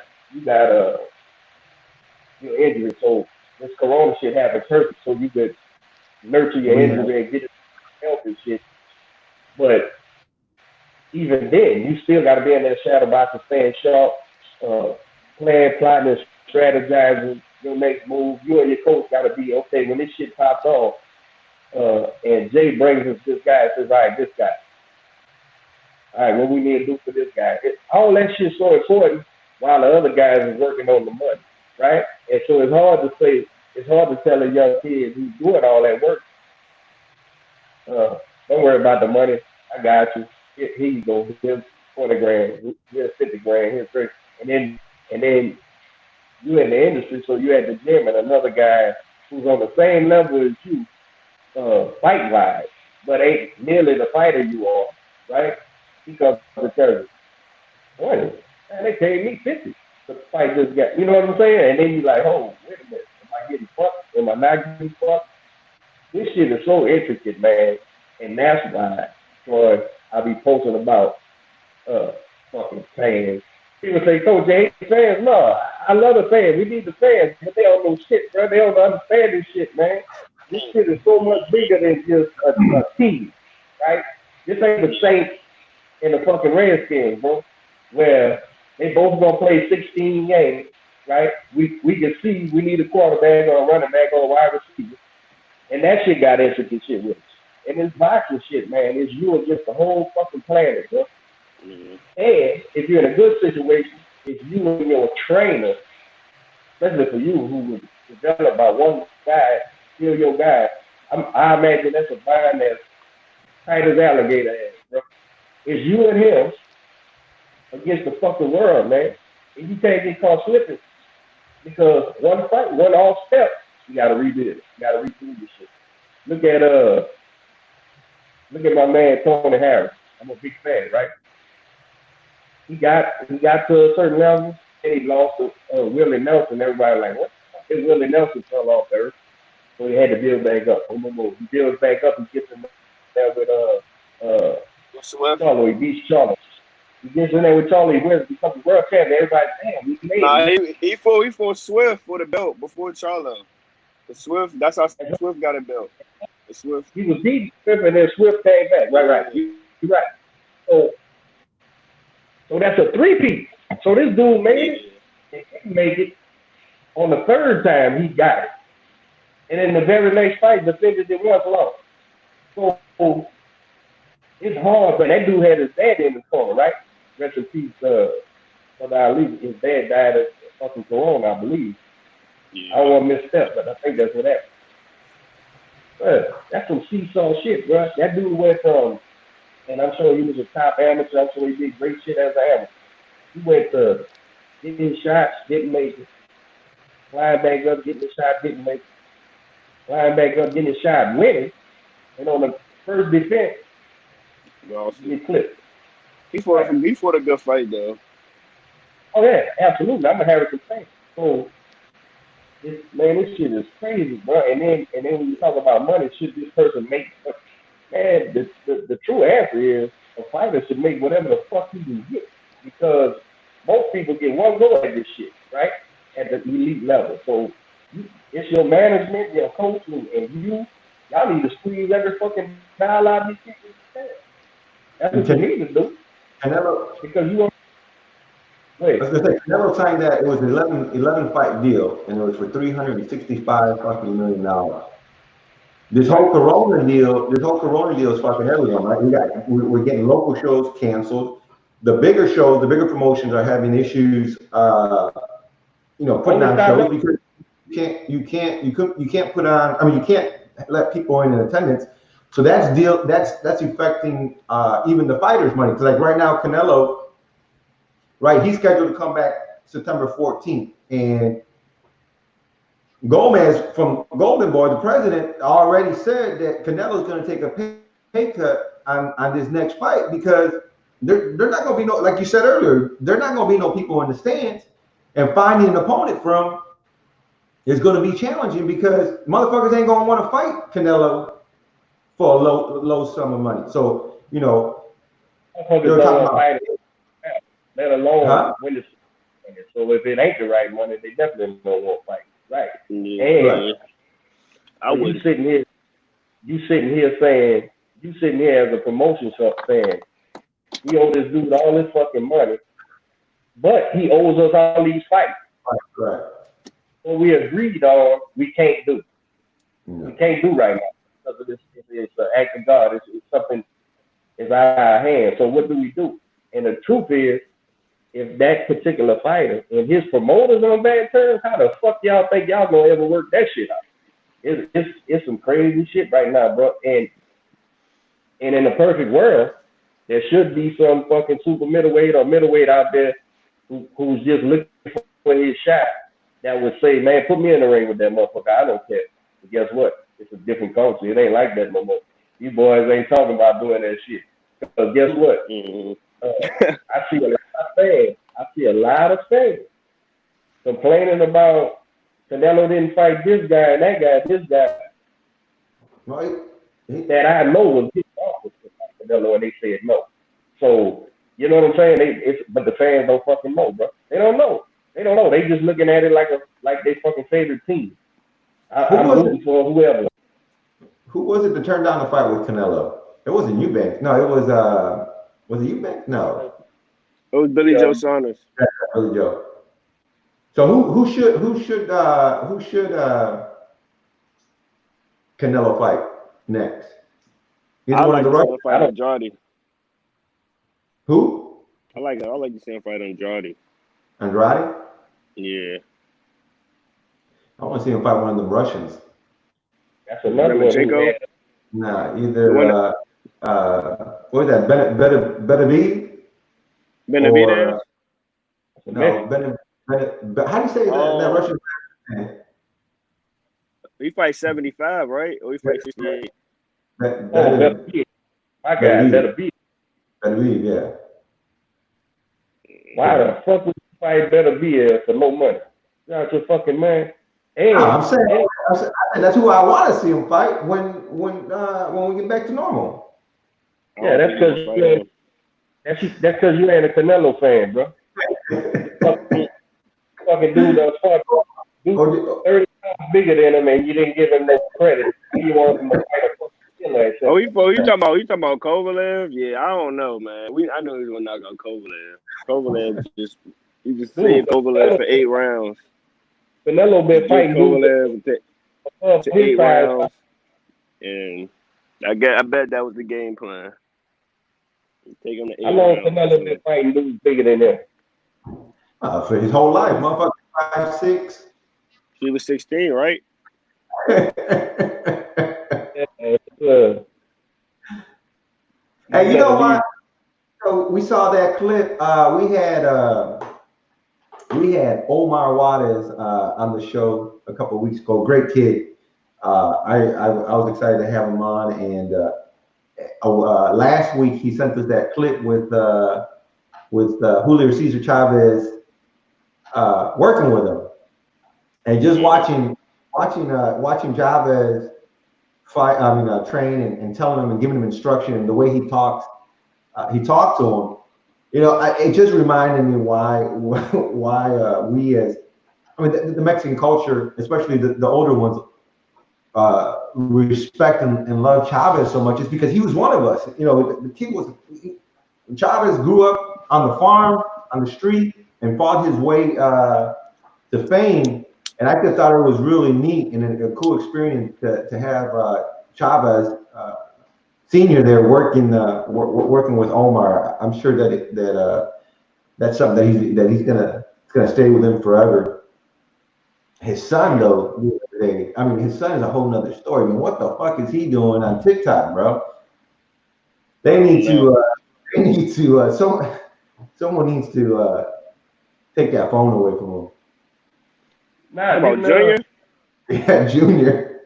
your injury. So this corona shit happened perfect so you could nurture your injury and get it health and shit. But even then, you still got to be in that shadow box and staying sharp, playing, plotting, and strategizing your next move. You and your coach got to be, okay, when this shit pops off, and Jay brings us this guy and says, all right, this guy. All right, what we need to do for this guy. All that shit's so important while the other guys is working on the money, right? And so it's hard to tell a young kid who's doing all that work, don't worry about the money. I got you. Here you go. Here's 20 grand. Here's 50 grand. Here's 30. And then you in the industry, so you at the gym and another guy who's on the same level as you, fight-wise, but ain't nearly the fighter you are, right? He comes to tell you, 20. Man, they paid me 50 to fight this guy. You know what I'm saying? And then you're like, oh, wait a minute. Am I getting fucked? Am I not getting fucked? This shit is so intricate, man. And that's why, Troy, I be posting about fucking fans. People say, Coach, you hate the fans? No, I love the fans. We need the fans, but they don't know shit, bro. They don't understand this shit, man. This shit is so much bigger than just a team, right? This ain't the Saints and the fucking Redskins, bro, where they both gonna play 16 games, right? We can see we need a quarterback or a running back or a wide receiver. And that shit got intricate shit with it. And this boxing shit, man, is you against the whole fucking planet, bro. Mm-hmm. And if you're in a good situation, it's you and your trainer, especially for you, who was developed by one guy, still your guy. I imagine that's a bind that's tight as alligator ass, bro. It's you and him against the fucking world, man. And you can't get caught slipping because one fight, one off step, you gotta rebuild it. You gotta redo this shit. Look at my man Tony Harris. I'm a big fan, right? He got to a certain level and he lost to Willie Nelson. Everybody like, what? His Willie Nelson fell off there. So he had to build back up. He builds back up and gets in there with Charlo. He beats Charlo. He gets in there with Charlie. He wins, becomes a world champion. Everybody, damn, he made it. He fought Swift for the belt before Charlo. The Swift, that's how Swift got a belt. The Swift. He was beating Swift and then Swift came back. Right. You're right. So that's a three-peat. So this dude made it, and he made it. On the third time, he got it. And in the very next fight, defended it once lost. So So it's hard, but that dude had his dad in the corner, right? Rest in peace, Brother Ali. His dad died of fucking corona, I believe. Yeah. I don't want to misstep, but I think that's what happened. But that's some seesaw shit, bro. That dude went from, and I'm sure he was a top amateur. I'm sure he did great shit as an amateur. He went to getting shots, didn't make it. Flying back up, getting the shot, didn't make it. Flying back up, getting the shot, winning. And on the first defense, he get clipped. He fought a good fight though. Oh yeah, absolutely. I'm a Harrison fan. So this shit is crazy, bro. And then when you talk about money, should this person make? Man, the true answer is a fighter should make whatever the fuck he can get, because most people get one go at this shit, right? At the elite level. So it's your management, your coach, and you. Y'all need to squeeze every fucking dial out of these people. That's what you need to do. Because you want. Wait. I was gonna say, Canelo signed that. It was an 11 fight deal, and it was for $365 million. This whole Corona deal is fucking everyone, right? We're getting local shows canceled. The bigger shows, the bigger promotions are having issues, putting on shows because you can't put on. I mean, you can't let people in attendance. So that's affecting even the fighters' money. Because like right now, Canelo, right, he's scheduled to come back September 14th, and Gomez from Golden Boy, the president, already said that Canelo's going to take a pay cut on this next fight because they're not going to be no, like you said earlier, they're not going to be no people in the stands, and finding an opponent from is going to be challenging because motherfuckers ain't going to want to fight Canelo for a low sum of money. So they're talking about, let alone win the. So if it ain't the right money, they definitely don't want to fight. Right. Yeah. And I would. You sitting here as a promotion shop saying, we owe this dude all this fucking money, but he owes us all these fights. Right. So we agreed on we can't do. Yeah. We can't do right now because of this. It's an act of God. It's something is out of our hands. So what do? And the truth is, if that particular fighter and his promoters on bad terms, how the fuck y'all think y'all gonna ever work that shit out? It's some crazy shit right now, bro. And in a perfect world, there should be some fucking super middleweight or middleweight out there who's just looking for his shot that would say, man, put me in the ring with that motherfucker. I don't care. But guess what? It's a different culture. It ain't like that no more. You boys ain't talking about doing that shit. Because guess what? I see a lot of fans complaining about Canelo didn't fight this guy and that guy, this guy. Right. That I know was his office to fight Canelo, and they said no. So you know what I'm saying? But the fans don't fucking know, bro. They don't know. They just looking at it like their fucking favorite team. I'm rooting for whoever. Who was it that turned down the fight with Canelo? It wasn't Eubanks. No, it was it Eubanks? No. It was Billy Joe Saunders. Yeah, Billy Joe. So who should Canelo fight next? I like the fight Andrade. Who? I like the same fight Andrade. Andrade? Yeah. I want to see him fight one of them Russians. That's another one. Nah, either what is that? Benavidez? Benavidez? No, how do you say that Russian man? He fights 75, right? Or he fights 68? Benavidez. My guy, Benavidez. Benavidez, yeah. Why the fuck would you fight Benavidez for no money? You're out your fucking man. And I'm saying that's who I want to see him fight when we get back to normal. Yeah, that's because you ain't a Canelo fan, bro. Fucking dude that was 30 times bigger than him, and you didn't give him no credit. You want him to fight a fucking killer. You talking about Kovalev? Yeah, I don't know, man. I know he's gonna knock out Kovalev. Kovalev just saved Kovalev for 8 rounds. Canelo been fighting Kovalev to 8 rounds, and I bet that was the game plan. Take him to How 8 long rounds. Canelo been fighting dudes bigger than him? For his whole life, motherfucker, 5'6". He was 16, right? Uh, Hey, you know better what? leave. So we saw that clip. We had Omar Waters on the show a couple of weeks ago. Great kid. I was excited to have him on, and last week he sent us that clip with Julio Cesar Chavez working with him, and just watching Chavez fight. Train and telling him and giving him instruction, and the way he talked to him. You know, it just reminded me why we as the Mexican culture, especially the older ones, respect and love Chavez so much is because he was one of us. You know, the kid was Chavez grew up on the farm, on the street, and fought his way to fame. And I just thought it was really neat and a cool experience to have Chavez Senior there working with Omar. I'm sure that's something that he's gonna stay with him forever. His son though, his son is a whole nother story. I mean, what the fuck is he doing on TikTok, bro? They need to someone needs to take that phone away from him. Nah, about Junior? Yeah, Junior.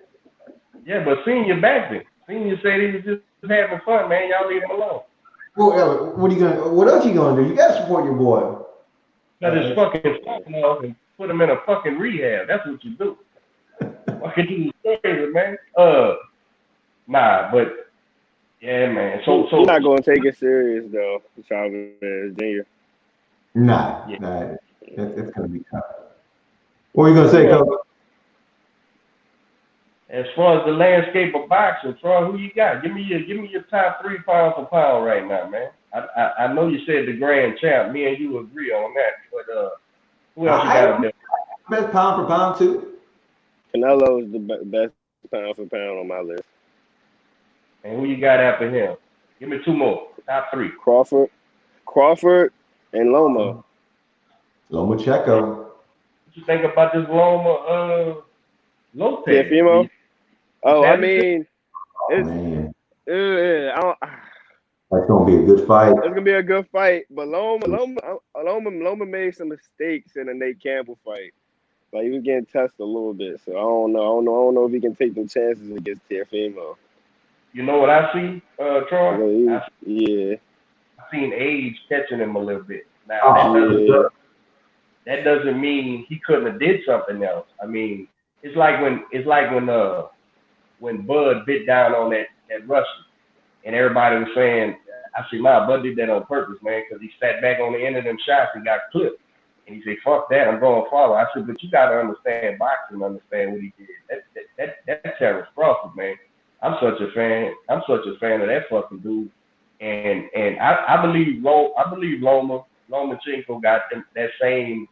Yeah, but Senior backed him. Senior said he was just having fun, man. Y'all leave him alone. Well, what else you gonna do? You gotta support your boy. Cut his fucking phone off and put him in a fucking rehab. That's what you do. Fucking do crazy, man. Nah, but yeah, man. So You're not gonna take it serious though, Chavez Jr. Nah, yeah. nah, it's gonna be tough. What are you gonna say, Coach? As far as the landscape of boxing, Troy, who you got? Give me your top 3 pound for pound right now, man. I know you said the grand champ. Me and you agree on that, but who else you got up there? Best pound for pound too. Canelo is the best pound for pound on my list. And who you got after him? Give me 2 more. Top 3. Crawford, and Loma. Lomachenko. What you think about this Loma Lopez? Teofimo? Oh, I mean, it's Man, I don't, that's gonna be a good fight. it's gonna be a good fight, but Loma made some mistakes in the Nate Campbell fight. Like he was getting tested a little bit, so I don't know if he can take the chances against Teofimo. You know what I see, Troy? Yeah. I seen age catching him a little bit. Now that doesn't mean he couldn't have did something else. I mean, it's like when Bud bit down on that Russian, and everybody was saying, I see, Bud did that on purpose, man, because he sat back on the end of them shots and got clipped. And he said, fuck that, I'm going to follow. I said, but you got to understand boxing, understand what he did. That's catastrophic, man. I'm such a fan of that fucking dude. And I believe Lomachenko got that same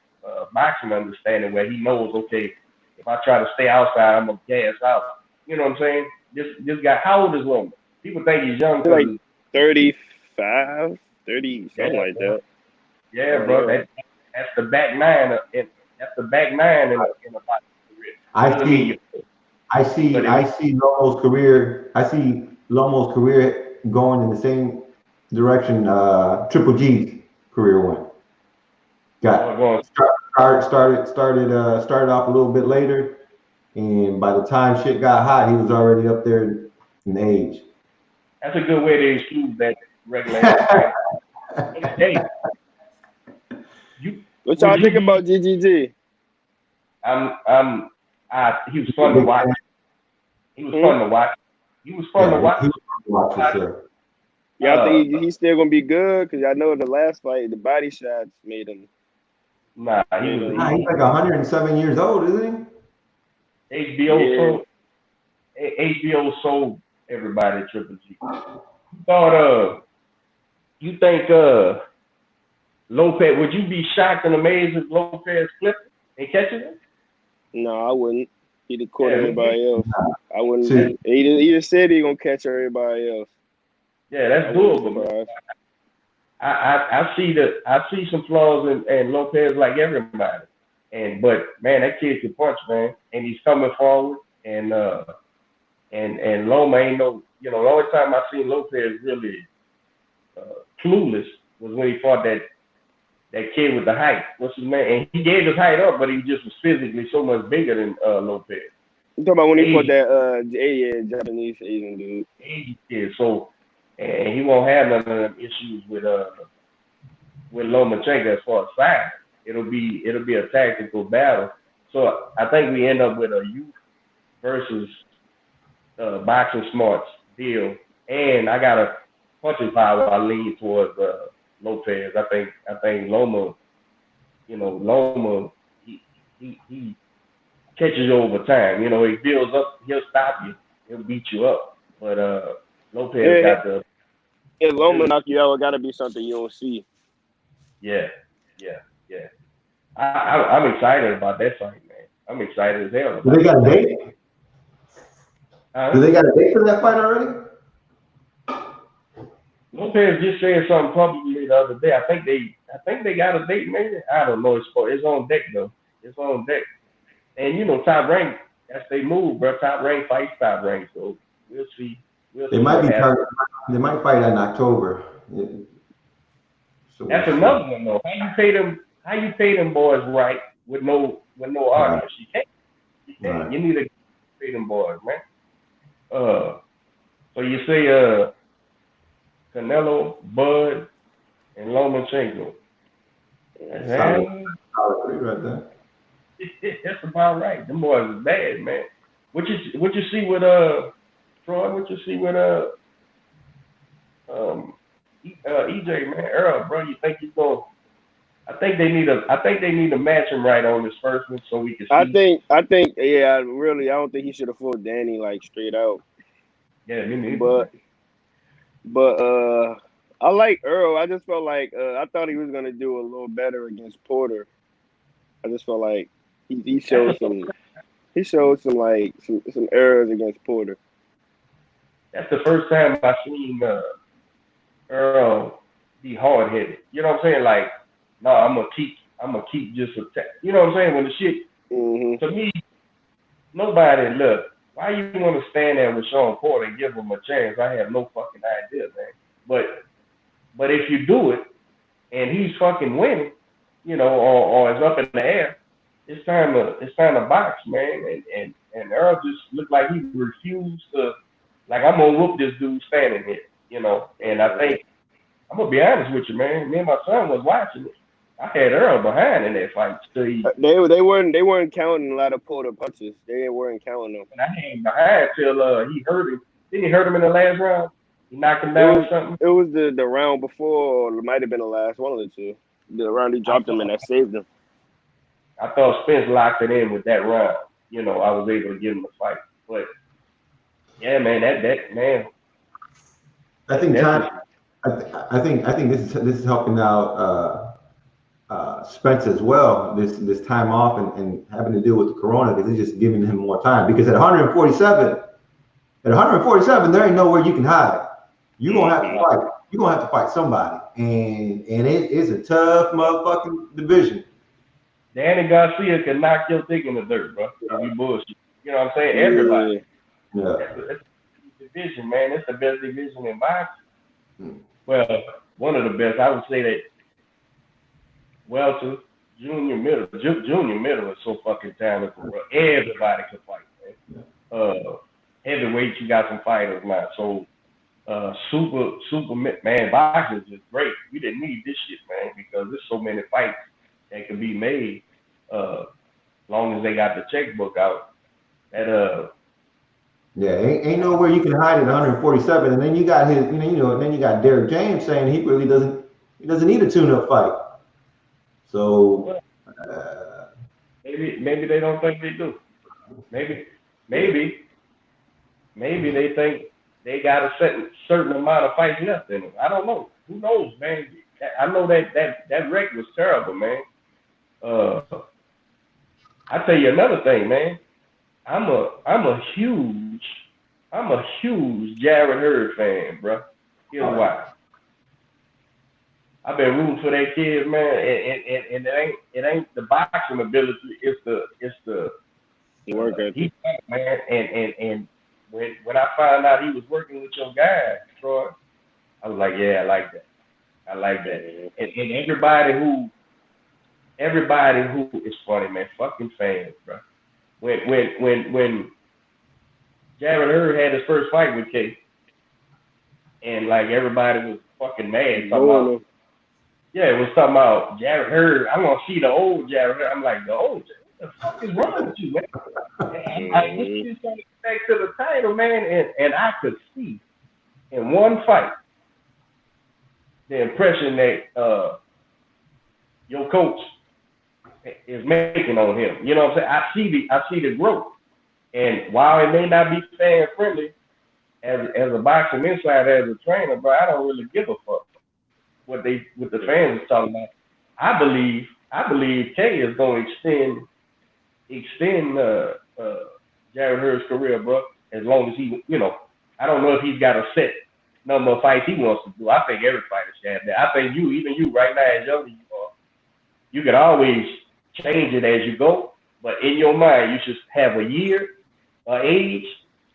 boxing understanding where he knows, okay, if I try to stay outside, I'm gonna gas out. You know what I'm saying? This guy, how old is Loma? People think he's young. Like 35, 30, something like that. Yeah, bro. That's the back nine. That's the back nine in a boxing career. I see Lomo's career going in the same direction Triple G's career went. Started off a little bit later, and by the time shit got hot, he was already up there in age. That's a good way to excuse that regular. Hey, what y'all think about GGG? He was fun to watch. He was fun to watch. He was fun to watch. For sure. Y'all think he's still gonna be good? Cause I know the last fight, the body shots made him. Nah, he's like 107 years old, isn't he? HBO sold everybody Triple G. You think Lopez, would you be shocked and amazed if Lopez flipped and catches him? No, I wouldn't. He done caught everybody else. I wouldn't. See, He just said he gonna catch everybody else. Yeah, that's doable, man. I see some flaws in Lopez like everybody, but man, that kid can punch, man, and he's coming forward, and Loma ain't no, the only time I seen Lopez really clueless was when he fought that kid with the height. What's his name? And he gave his height up, but he just was physically so much bigger than Lopez. You talking about when he fought that Japanese Asian dude? Asian kid, so and he won't have none of them issues with Lomachenko as far as size. It'll be a tactical battle. So I think we end up with a youth versus boxing smarts deal. And I got a punching power. I lean towards Lopez. I think Loma, he catches you over time. He builds up. He'll stop you. He'll beat you up. But Lopez got the. If Loma knock you out, it got to be something you don't see. Yeah. I'm excited about that fight, man. I'm excited as hell. Do they got a date? Do they got a date for that fight already? Lopez just said something publicly the other day. I think they got a date, maybe. I don't know. It's on deck though. It's on deck. And Top Rank, that's they move, bro. Top Rank fights Top Rank, so we'll see. They might fight in October. Yeah. So that's another one though. How you pay them boys right with no audience? You can't. Right. You need to pay them boys, man. So you say Canelo, Bud, and Lomachenko. Solid right there. That's about right. Them boys are bad, man. What you see with Troy? What you see with EJ, man? Earl, bro, you think he's going? I think they need to match him right on this first one so we can see. I think yeah, really I don't think he should have fought Danny like straight out. Yeah, me neither. But I like Earl. I just felt like I thought he was gonna do a little better against Porter. I just felt like he showed some errors against Porter. That's the first time I seen Earl be hard headed. You know what I'm saying? Like, no, I'm gonna keep just attack. You know what I'm saying? When the shit to me, nobody look. Why you want to stand there with Sean Porter and give him a chance? I have no fucking idea, man. But if you do it and he's fucking winning, or it's up in the air, it's time to box, man. And Earl just looked like he refused to. Like, I'm gonna whoop this dude standing here, And I think I'm gonna be honest with you, man. Me and my son was watching it. I had Earl behind in that fight. So they weren't counting a lot of Porter punches. They weren't counting them. And I had him behind till he hurt him. Didn't he hurt him in the last round? He knocked him down or something? It was the round before, or it might have been the last one of the two. The round he dropped him and that saved him. I thought Spence locked it in with that round. I was able to give him the fight. But yeah, man, that man. I think I think this is helping out Spence as well. This time off and having to deal with the corona, because it's just giving him more time. Because at 147, there ain't nowhere you can hide. You're gonna have to fight. You're gonna have to fight somebody, and it is a tough motherfucking division. Danny Garcia can knock your dick in the dirt, bro. If you bullshit. You know what I'm saying? Everybody. Yeah. That's a division, man. It's the best division in boxing. Well, one of the best. I would say that welter, junior, middle is so fucking talented, bro. Everybody can fight, man. Heavyweight, you got some fighters now. So super man, boxing is just great. We didn't need this shit, man, because there's so many fights that can be made long as they got the checkbook out. Yeah, ain't nowhere you can hide at 147, and then you got and then you got Derek James saying he really doesn't need a tune-up fight. So maybe they don't think they do. Maybe they think they got a certain amount of fights left in them. I don't know. Who knows, man? I know that record was terrible, man. I tell you another thing, man. I'm a huge Jared Hurd fan, bro. Here's why. I've been rooting for that kid, man, and it ain't the boxing ability, it's the work ethic. man, and when I found out he was working with your guy, Troy, I was like, yeah, I like that, and everybody who is funny, man, fucking fans, bro. When Jared Hurd had his first fight with K, and like everybody was fucking mad, talking about, yeah, it was talking about Jared Hurd. I want to see the old Jared Hurd. I'm like, the old Jared, what the fuck is wrong with you, man? And I just trying to get back to the title, man, and I could see in one fight the impression that your coach is making on him. You know what I'm saying? I see the growth. And while it may not be fan friendly, as a boxing insider, as a trainer, bro, I don't really give a fuck what the fans are talking about. I believe K is going to extend Jared Hurd's career, bro. As long as he, I don't know if he's got a set number of fights he wants to do. I think every fighter should have that. I think even you right now, as young as you are, you can always change it as you go. But in your mind, you should have a year, age,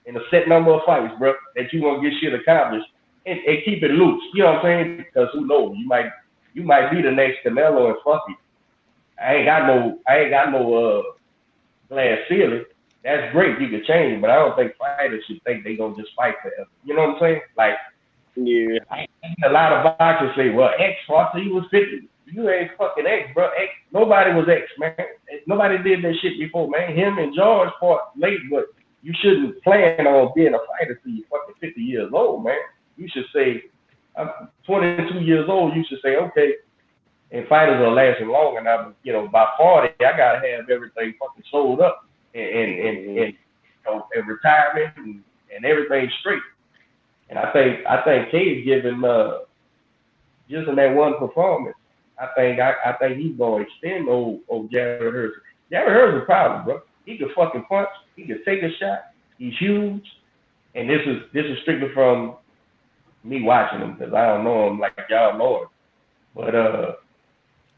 and a set number of fights, bro, that you want to get shit accomplished, and keep it loose. You know what I'm saying? Because who knows? You might be the next Canelo, and fuck it. I ain't got no glass ceiling. That's great. You can change it, but I don't think fighters should think they gonna just fight forever. You know what I'm saying? Like, yeah. A lot of boxers say, well, X fought till he was 50. You ain't fucking X, bro. X, nobody was X, man. Nobody did that shit before, man. Him and George fought late, but you shouldn't plan on being a fighter till you're fucking 50 years old, man. You should say, I'm 22 years old, you should say, okay, and fighters are lasting long enough, by 40, I gotta have everything fucking sold up and retirement and everything straight. And I think K is giving just in that one performance. I think he's gonna extend old Jared Hurd. Jared Hurd's a problem, bro. He can fucking punch. He can take a shot. He's huge. And this is strictly from me watching him, because I don't know him like y'all know him. But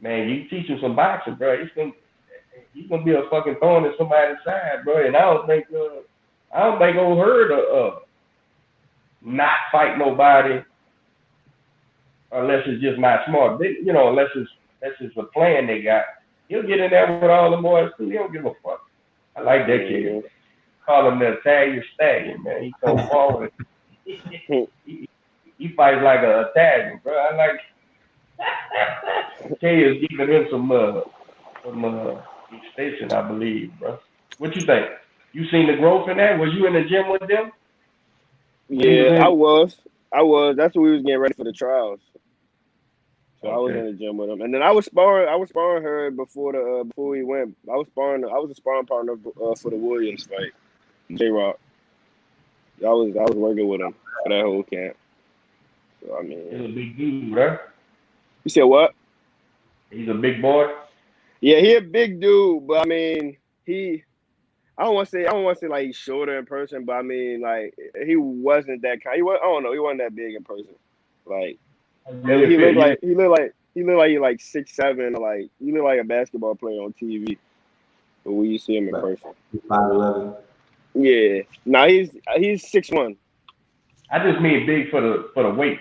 man, you teach him some boxing, bro. He's gonna be a fucking thorn in somebody's side, bro. And I don't think old Hurd not fight nobody unless it's just not smart. Unless it's a plan they got. He'll get in there with all the boys too. He don't give a fuck. I like that kid. Call him the Italian Stallion, man. He comes forward. He fights like an Italian, bro. I like. K is giving him some extension, I believe, bro. What you think? You seen the growth in that? Was you in the gym with them? Yeah, I was. That's what we was getting ready for the trials. So okay. I was in the gym with him, and then I was sparring her before we went. I was a sparring partner for the Williams fight, J-Rock. I was working with him for that whole camp. So I mean, he's a big dude, right? You said what? He's a big boy. Yeah, he a big dude, but I mean, I don't want to say like he's shorter in person, but I mean like he wasn't that kind. He wasn't that big in person. Like he looked like he like 6'7", or like he looked like a basketball player on TV. But when you see him in person, 5'11". Yeah, he's 6'1". I just mean big for the weight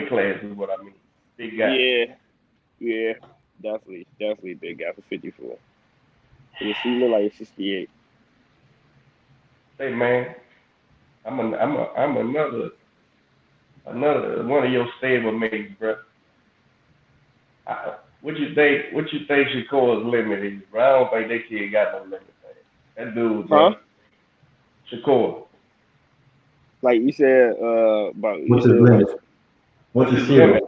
class is what I mean. Big guy. Yeah, definitely big guy for 54. He look like 68. Hey man, I'm another one of your stable mates, bro. What you think Shakur's limit is, bro? I don't think that kid got no limit, man. That dude, bro. Shakur. Like you said, about what's his limit? What's his limit?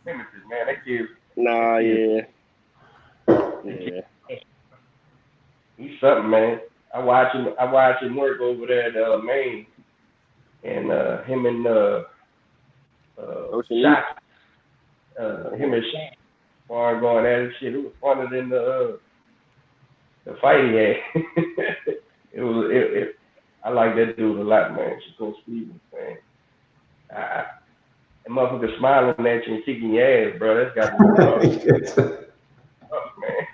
Man, that kid. Nah, yeah. He's something, man. I watch him work over there at Maine, and him and Shaq, him and Shaq were going at it. Shit, it was funner than the fight he had. I like that dude a lot, man. Shakur Stevens, man. That motherfucker smiling at you and kicking your ass, bro. That's got to be tough, man.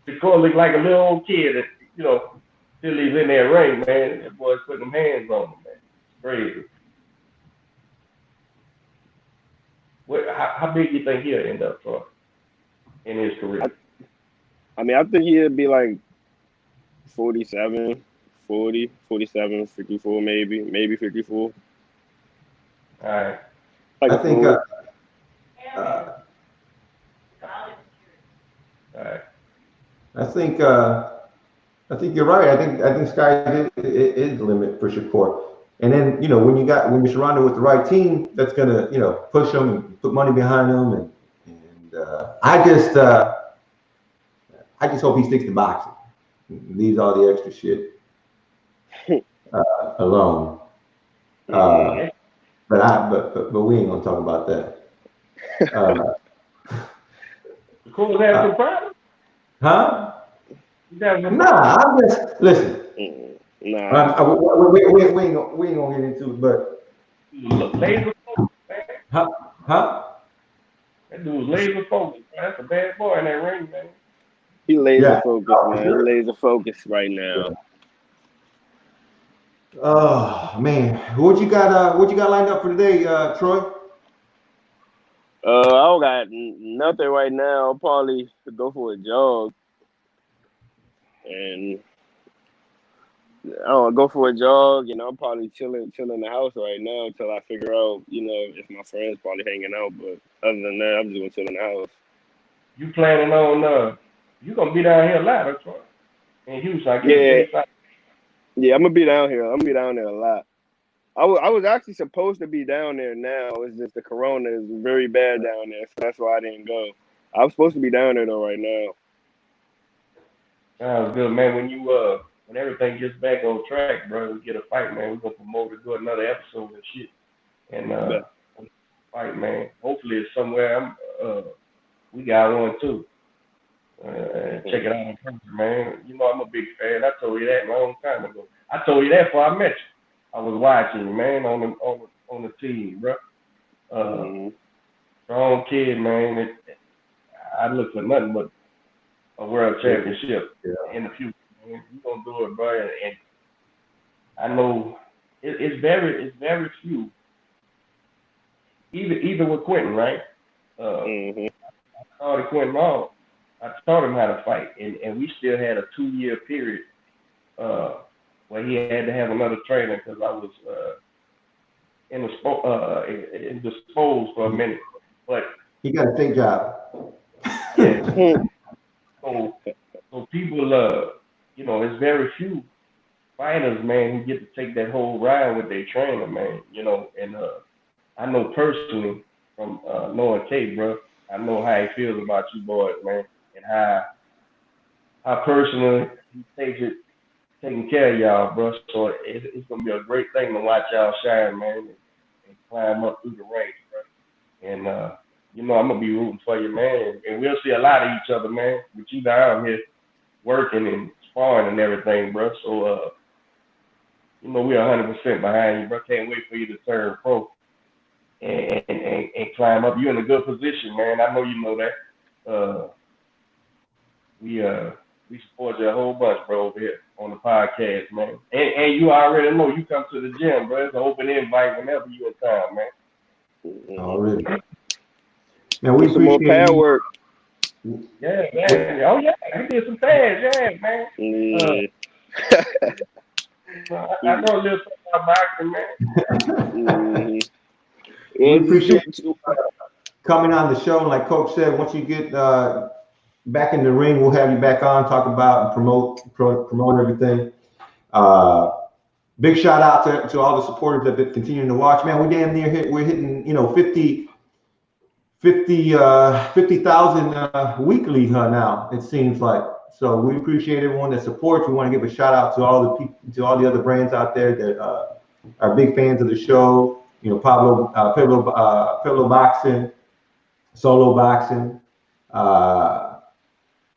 Shakur look like a little old kid that, still he's in that ring, man. That boy's putting them hands on him, man. It's crazy. How big do you think he'll end up for in his career? I mean, I think he'll be like 47, 40, 47, 54, maybe 54. All right. Like I think. All right. I think you're right. I think sky is the limit for Shakur. And then when you're surrounded with the right team, that's gonna push them and put money behind them. And I just hope he sticks to boxing. Leaves all the extra shit alone. But we ain't gonna talk about that. Cool, have some problems? Huh? Nah, I'm just listen. Nah. We ain't gonna get into it, but laser focus, man. Huh? That dude's laser focused. That's a bad boy in that ring, man. He laser focused, man. He laser focused right now. Oh man, what you got lined up for today, Troy? I don't got nothing right now. I'll probably go for a jog. And I don't go for a jog, I'm probably chilling in the house right now until I figure out, if my friends probably hanging out. But other than that, I'm just gonna chill in the house. You planning on you gonna be down here a lot, that's right? In Houston, I guess. Yeah, I'm gonna be down here. I'm gonna be down there a lot. I was actually supposed to be down there now. It's just the corona is very bad down there, so that's why I didn't go. I was supposed to be down there though right now. Sounds good, man. When everything gets back on track, bro, we get a fight, man. We're gonna promote to do another episode and shit. And fight, man. Hopefully it's somewhere we got one too. Check it out in person, man. I'm a big fan. I told you that a long time ago. I told you that before I met you. I was watching you, man, on the team, bro. Strong kid, man. I look for nothing but a world championship in the future. Man. You gonna do it, bro. And I know it's very few. Even with Quentin, right? I started Quentin off. I taught him how to fight, and we still had a 2-year period where he had to have another trainer because I was indisposed for a minute. But he got a fake job. Yeah. So people, it's very few fighters, man, who get to take that whole ride with their trainer, man. And I know personally from knowing Kate, bro, I know how he feels about you boys, man, and how personally he takes it, taking care of y'all, bro. So it's gonna be a great thing to watch y'all shine, man, and climb up through the ranks, bro. And I'm gonna be rooting for you, man, and we'll see a lot of each other, man. With you down here working and sparring and everything, bro. So we're 100% behind you, bro. Can't wait for you to turn pro and climb up. You're in a good position, man. I know you know that. We support you a whole bunch, bro, over here on the podcast, man. And you already know you come to the gym, bro. It's an open invite whenever you in town, man. Already. Now we some more pad work. Yeah, man. Oh yeah, he did some pads, yeah, man. I know a little something about boxing, man. We appreciate you coming on the show. Like Coach said, once you get back in the ring, we'll have you back on, talk about and promote everything. Big shout out to all the supporters that have been continuing to watch. Man, we damn near we're hitting 50,000 weekly now. It seems like. So we appreciate everyone that supports. We want to give a shout out to all the people, to all the other brands out there that are big fans of the show. Pablo Boxing, Solo Boxing,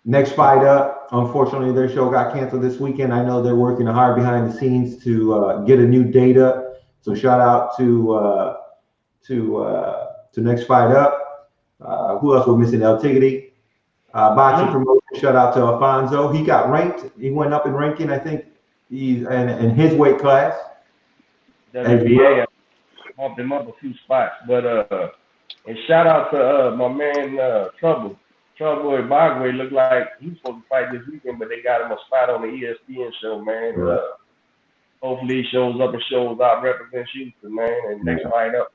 Next Fight Up, Unfortunately, their show got canceled this weekend. I know they're working hard behind the scenes to get a new date up. So shout out to Next Fight Up. Who else we're missing? El Tiggity. Boxing promotion. Shout out to Alfonso. He got ranked. He went up in ranking. I think he's in his weight class. WBA bumped him up a few spots, but and shout out to my man Trouble Ibagwe. Looked like he was supposed to fight this weekend, but they got him a spot on the ESPN show, man. Right. Hopefully he shows up and shows out, represents Houston, man, and Next Fight Up.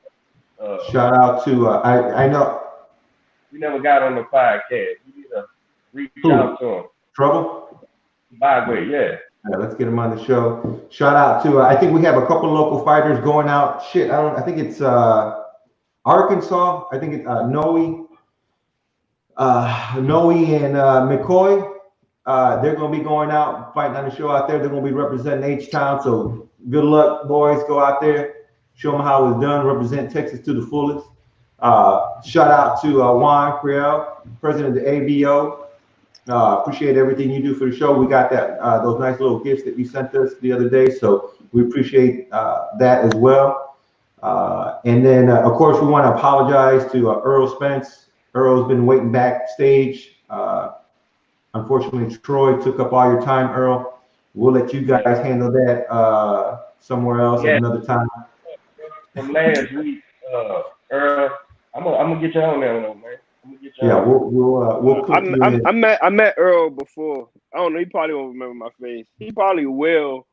Shout out to I know we never got on the podcast. We need to reach out to him. Trouble? Ibagwe, yeah. Yeah, let's get him on the show. Shout out to I think we have a couple local fighters going out. Shit, I think it's Arkansas. I think it's Noe and McCoy. They're going to be going out fighting on the show out there. They're going to be representing H-Town. So good luck, boys. Go out there, show them how it's done. Represent Texas to the fullest. Shout out to Juan Creel, president of the ABO. Appreciate everything you do for the show. We got that those nice little gifts that you sent us the other day, so we appreciate that as well. And then, of course, we want to apologize to Earl Spence. Earl's been waiting backstage. Unfortunately, Troy took up all your time, Earl. We'll let you guys handle that somewhere else at another time. From last week, Earl, I'm gonna get you on there, man. Yeah, we'll put you in. I met Earl before. I don't know. He probably won't remember my face. He probably will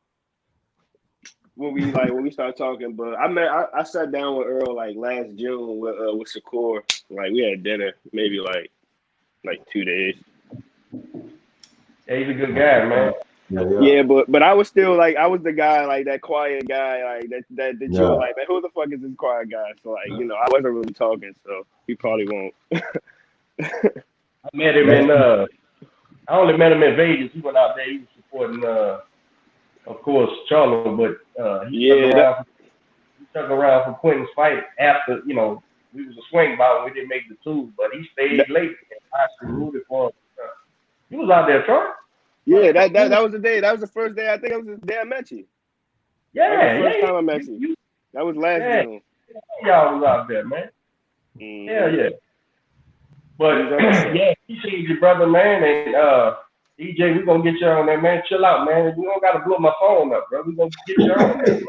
when we start talking. But I sat down with Earl like last June with Shakur. Like we had dinner maybe like 2 days. Yeah, he's a good guy, man. Yeah, but I was still like I was the guy like that quiet guy like that you were like, man, who the fuck is this quiet guy? So like I wasn't really talking, so he probably won't. I met him in I only met him in Vegas. He went out there. He was supporting of course Charlo, but he stuck around for Quentin's fight after we was a swing bout. We didn't make the two, but he stayed late and I actually rooted for him. He was out there, Troy. Yeah, that was the day. That was the first day. I think it was the day I met you. Yeah, that was the first time I met you. That was last June. Y'all was out there, man. Yeah. But yeah, appreciate your brother, man, and DJ, we gonna get you on there, man. Chill out, man. We don't gotta blow my phone up, bro. We gonna get you on there.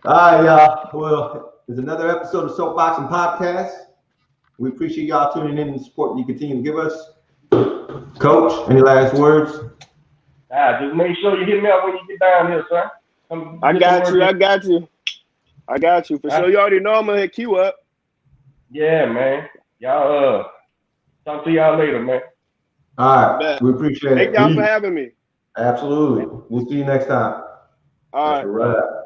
All right, y'all. Well, there's another episode of Soapboxing Podcast. We appreciate y'all tuning in and the support you continue to give us. Coach, any last words? Just make sure you hit me up when you get down here, sir. I got you. For sure. You already know I'm gonna hit Q up. Yeah, man. Y'all talk to y'all later, man. All right. We appreciate it. Thank y'all for having me. Absolutely. We'll see you next time. All right.